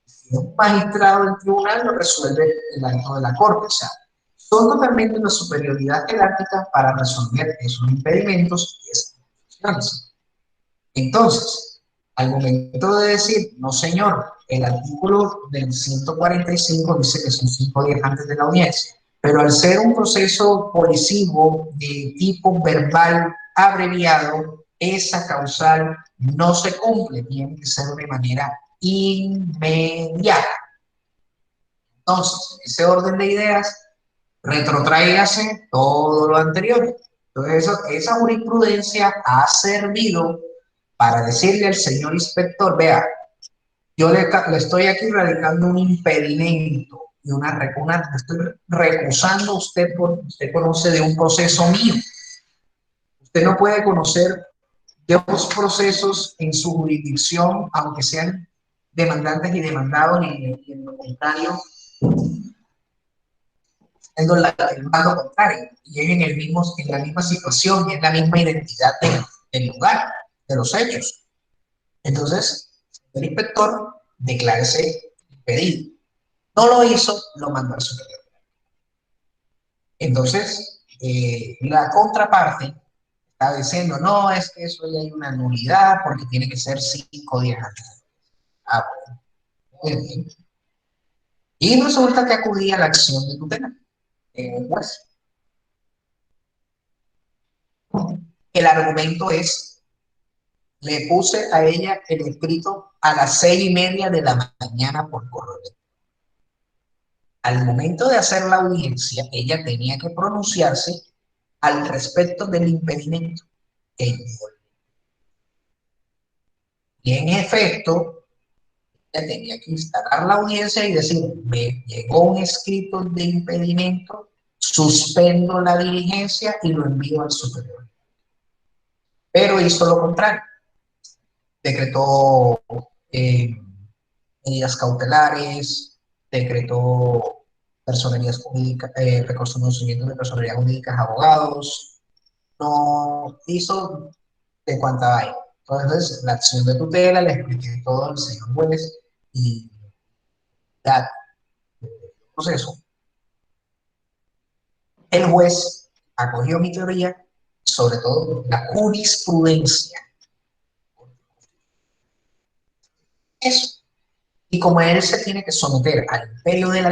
Si es un magistrado del tribunal, lo resuelve el acto de la corte. O sea, son totalmente una superioridad jerárquica para resolver esos impedimentos y esas cuestiones. Entonces, al momento de decir, no señor, el artículo del 145 dice que son 5 días antes de la audiencia, pero al ser un proceso policivo de tipo verbal abreviado, esa causal no se cumple, tiene que ser de manera inmediata. Entonces, en ese orden de ideas, retrotráigase todo lo anterior. Entonces, esa jurisprudencia ha servido para decirle al señor inspector, vea, yo le estoy aquí radicando un impedimento y estoy recusando usted porque usted conoce de un proceso mío. Usted no puede conocer de otros procesos en su jurisdicción, aunque sean demandantes y demandados, y en lo contrario, el bando contrario, y es en la misma situación, y es la misma identidad del lugar, de los hechos. Entonces, el inspector declárese impedido. No lo hizo, lo mandó al superior. Entonces, la contraparte está diciendo, no, es que eso ya hay una nulidad porque tiene que ser 5 días antes. Ah, bueno. Muy bien. Y resulta que acudía a la acción de tutela en un juez. El argumento es, le puse a ella el escrito a las 6:30 de la mañana por correo. Al momento de hacer la audiencia, ella tenía que pronunciarse al respecto del impedimento. Y en efecto, ella tenía que instalar la audiencia y decir, me llegó un escrito de impedimento, suspendo la diligencia y lo envío al superior. Pero hizo lo contrario. Decretó medidas cautelares, decretó personerías jurídicas, reconocimiento de personerías jurídicas, abogados, no hizo de cuanta hay. Entonces, la acción de tutela le expliqué todo al señor juez y ya, el proceso. El juez acogió mi teoría, sobre todo la jurisprudencia. Eso. Y como él se tiene que someter al imperio de la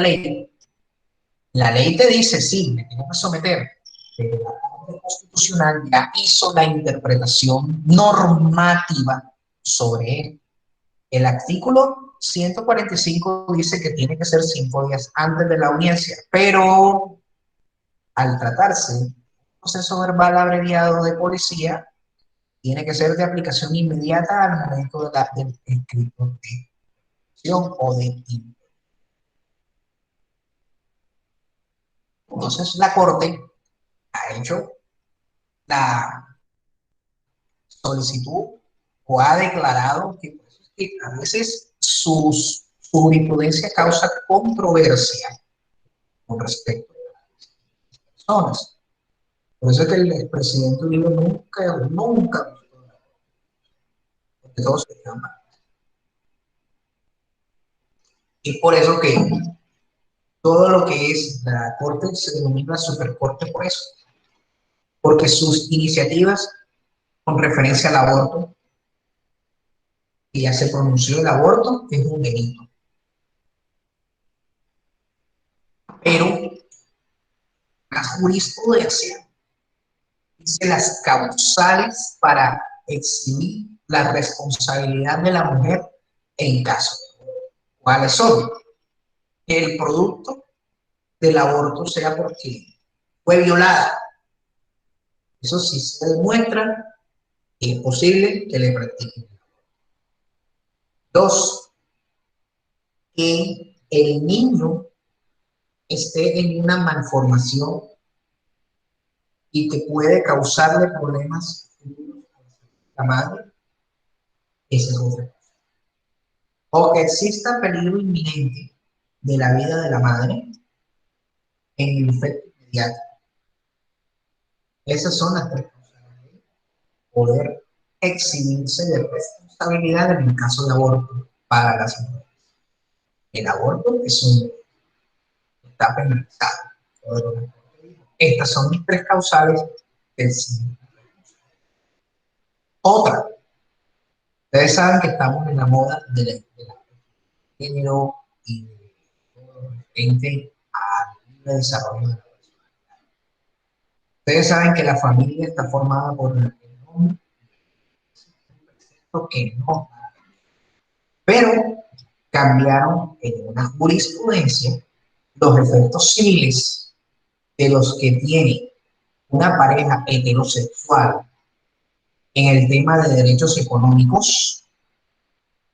ley te dice, sí, me tengo que someter, pero la Corte Constitucional ya hizo la interpretación normativa sobre él. El artículo 145 dice que tiene que ser 5 días antes de la audiencia, pero al tratarse de un proceso verbal abreviado de policía, tiene que ser de aplicación inmediata al momento del escrito de acción o de impedimento. Entonces la Corte ha hecho la solicitud o ha declarado que a veces su jurisprudencia causa controversia con respecto a las personas. Por eso es que el presidente Uribe nunca, porque todos se llaman. Y por eso que todo lo que es la Corte se denomina Supercorte por eso. Porque sus iniciativas con referencia al aborto, que ya se pronunció el aborto, es un delito. Pero la jurisprudencia dice las causales para eximir la responsabilidad de la mujer en caso de aborto. ¿Cuáles son? Que el producto del aborto sea porque fue violada. Eso sí se demuestra que es posible que le practiquen. Dos, que el niño esté en una malformación y que puede causarle problemas a la madre, esa es otra cosa. O que exista peligro inminente de la vida de la madre en el efecto inmediato. Esas son las tres cosas. Poder eximirse de responsabilidad en el caso de aborto para las mujeres. El aborto es un está penalizado. Estas son mis tres causales del sí. Otra, ustedes saben que estamos en la moda de la género y frente al libre desarrollo de la persona. Ustedes saben que la familia está formada por el hombre, que no, pero cambiaron en una jurisprudencia los efectos civiles de los que tiene una pareja heterosexual en el tema de derechos económicos,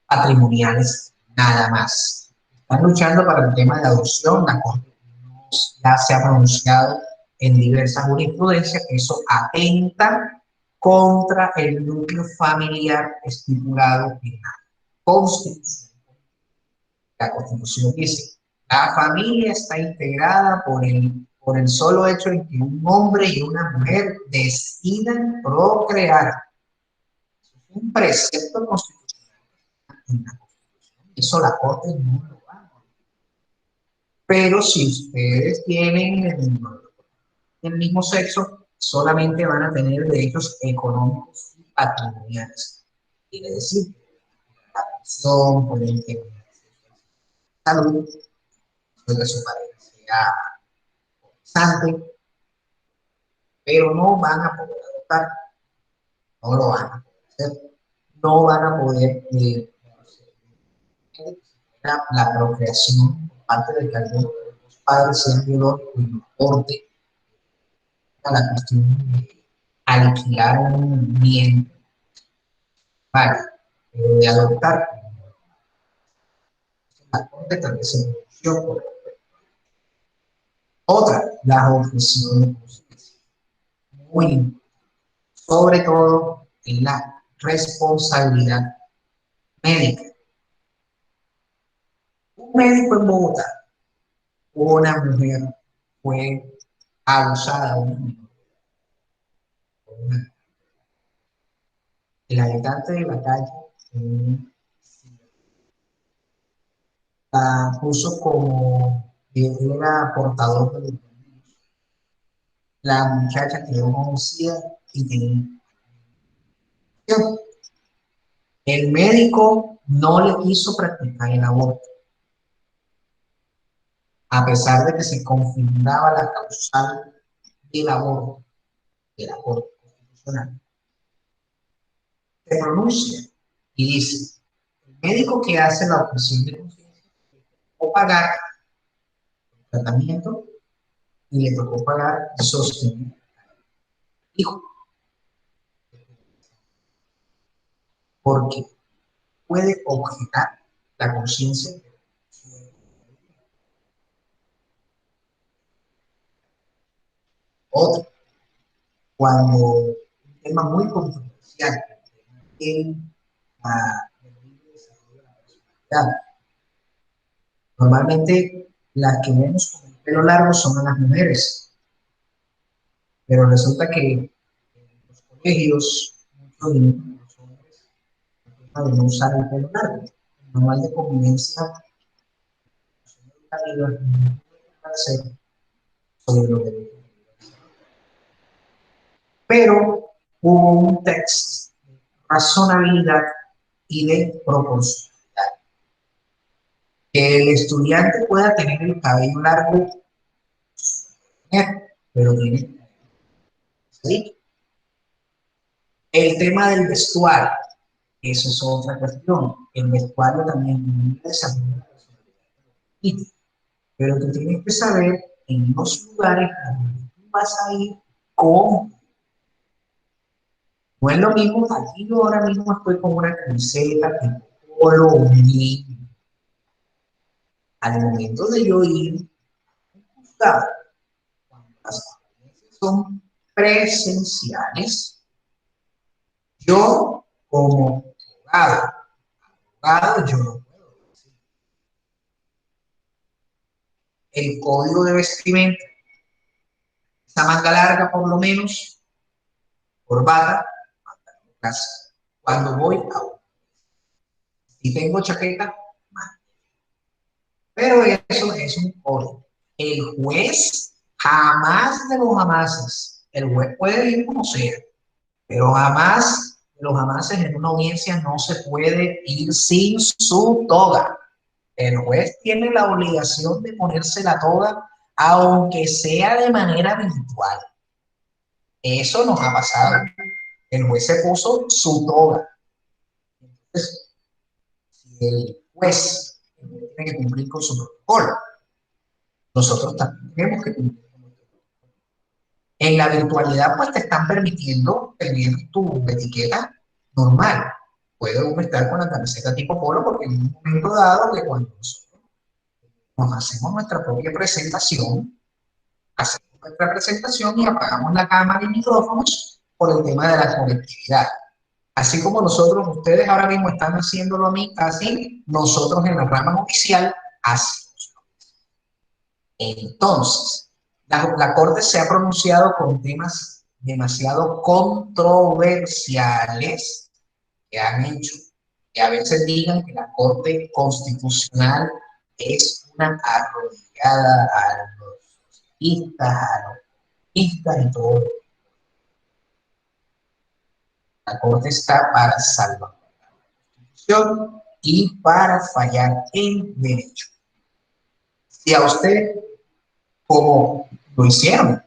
patrimoniales, nada más. Están luchando para el tema de adopción, la Corte ya se ha pronunciado en diversas jurisprudencias que eso atenta contra el núcleo familiar estipulado en la Constitución. La Constitución dice, la familia está integrada por el solo hecho de que un hombre y una mujer decidan procrear. Es un precepto constitucional en la Constitución. Eso la Corte no lo va a. Pero si ustedes tienen el mismo sexo, solamente van a tener derechos económicos y patrimoniales. Quiere decir, la pensión, pueden tener salud, que su pareja sea constante, pero no van a poder adoptar, no lo van a poder hacer, no van a poder la procreación por parte de que algunos de los padres sean biológicos y no aporte a la cuestión de alquilar un bien para de adoptar. La Corte también se pronunció por otra, las objeciones muy, sobre todo en la responsabilidad médica. Un médico en Bogotá, una mujer fue abusada, el habitante de la calle la puso como que era portador de los virus. La muchacha quedó conocida y tenía. El médico no le quiso practicar el aborto, a pesar de que se confirmaba la causal del aborto constitucional. Se pronuncia y dice, el médico que hace la objeción de conciencia o pagar el tratamiento y le tocó pagar y sostener al hijo. Porque puede objetar la conciencia. Otro, cuando un tema muy controversial, en el desarrollo de la personalidad. Normalmente las que vemos con el pelo largo son las mujeres, pero resulta que en los colegios muchos de los hombres de no usar el pelo largo. El manual de convivencia sobre lo que, pero hubo un texto de razonabilidad y de proporcionalidad. Que el estudiante pueda tener el cabello largo, pero tiene. ¿Sí? El tema del vestuario, eso es otra cuestión. El vestuario también desarrolla la personalidad. permite. Pero tú tienes que saber en los lugares a donde tú vas a ir, cómo. No es lo mismo, aquí yo ahora mismo estoy con una camiseta tipo polo, un jean. Al momento de yo ir, cuando las clases son presenciales, yo como abogado, yo no puedo decir. El código de vestimenta, esa manga larga por lo menos, corbata, pantalón clásico. Cuando voy a si tengo chaqueta, pero eso es un código. El juez jamás de los jamases, el juez puede ir como sea, pero jamás de los jamases en una audiencia no se puede ir sin su toga. El juez tiene la obligación de ponerse la toga, aunque sea de manera virtual. Eso nos ha pasado. El juez se puso su toga. Entonces, si el juez tiene que cumplir con su protocolo, nosotros también tenemos que cumplir con nuestro protocolo. En la virtualidad, pues te están permitiendo tener tu etiqueta normal. Puede uno estar con la camiseta tipo polo porque en un momento dado que cuando nosotros nos hacemos nuestra propia presentación, y apagamos la cámara y micrófonos por el tema de la conectividad. Así como nosotros, ustedes ahora mismo están haciéndolo a mí, así, nosotros en la rama judicial hacemos. Entonces, la Corte se ha pronunciado con temas demasiado controversiales que han hecho que a veces digan que la Corte Constitucional es una arrodillada a los socialistas, a los comunistas y todo. La Corte está para salvar la Constitución y para fallar en derecho. Si a usted, como lo hicieron,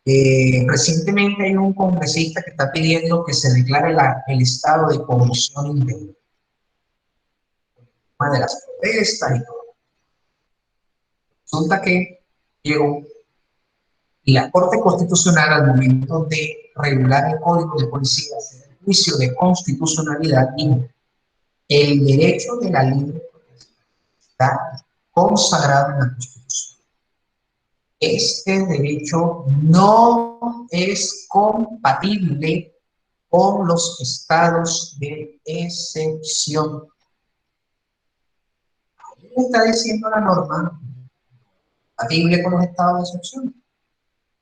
recientemente hay un congresista que está pidiendo que se declare el estado de conmoción interior. Una de las protestas y todo. Resulta que llegó y la Corte Constitucional al momento de regular el Código de Policía, hacer el juicio de constitucionalidad, dijo: el derecho de la libre protesta está consagrado en la Constitución. Este derecho no es compatible con los estados de excepción. ¿Qué está diciendo la norma? Compatible con los estados de excepción.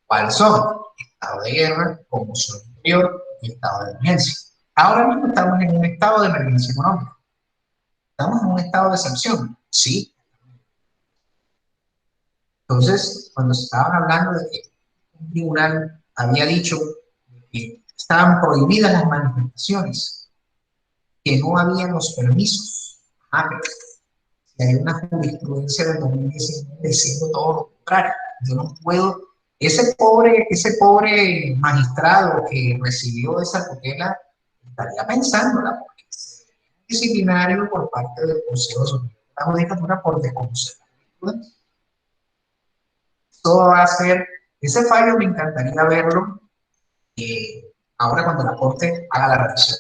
¿Cuáles son? Estado de guerra, conmoción interior y estado de emergencia. Ahora mismo estamos en un estado de emergencia económica. Estamos en un estado de excepción, sí. Entonces, cuando se estaban hablando de que un tribunal había dicho que estaban prohibidas las manifestaciones, que no había los permisos, pero si hay una jurisprudencia del 2019 diciendo todo lo contrario, yo no puedo. Ese pobre magistrado que recibió esa tutela estaría pensándola, porque es disciplinario por parte del Consejo Superior de la Judicatura por desconocer la jurisprudencia. Todo va a ser, ese fallo me encantaría verlo ahora cuando la Corte haga la revisión.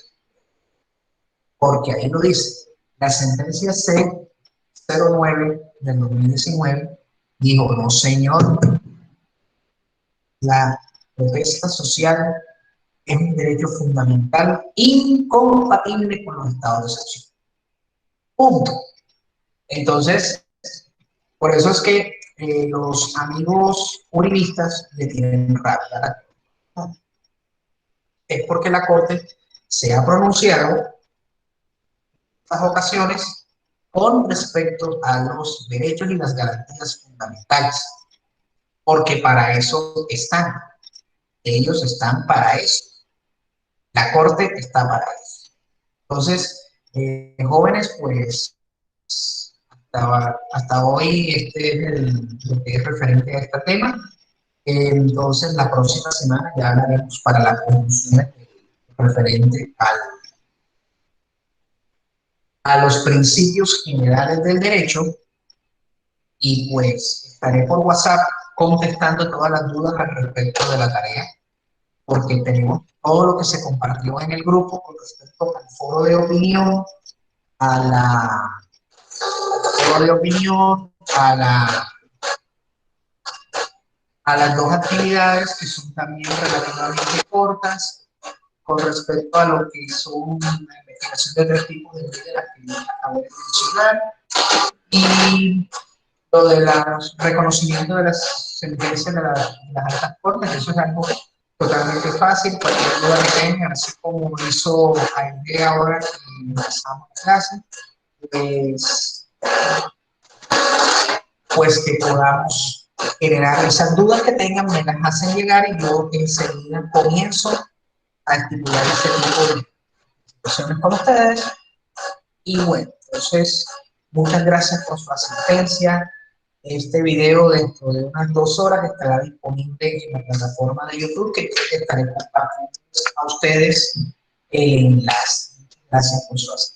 Porque ahí lo dice, la sentencia C-09 del 2019 dijo: no señor, la protesta social es un derecho fundamental incompatible con los estados de excepción. Punto. Entonces, por eso es que los amigos uribistas le tienen rabia a la Corte. Es porque la Corte se ha pronunciado en estas ocasiones con respecto a los derechos y las garantías fundamentales. Porque para eso están. Ellos están para eso. La Corte está para eso. Entonces, jóvenes, pues, hasta hoy este es lo que es referente a este tema. Entonces, la próxima semana ya hablaremos para la conclusión referente a los principios generales del derecho y pues estaré por WhatsApp contestando todas las dudas al respecto de la tarea, porque tenemos todo lo que se compartió en el grupo con respecto al foro de opinión, a la foro de opinión, a las dos actividades que son también relativamente cortas con respecto a lo que son la investigación de tres tipos de ley de las que yo acabo de mencionar y lo de reconocimiento de las sentencias de las altas cortes. Eso es algo totalmente fácil, cualquier duda que tengan, así como hizo Aide ahora que empezamos la clase, pues que podamos generar esas dudas que tengan, me las hacen llegar y yo enseguida comienzo a estipular ese tipo de situaciones con ustedes. Y bueno, entonces, muchas gracias por su asistencia. Este video dentro de unas 2 horas estará disponible en la plataforma de YouTube que estaré compartiendo a ustedes en las. Gracias por su asistencia.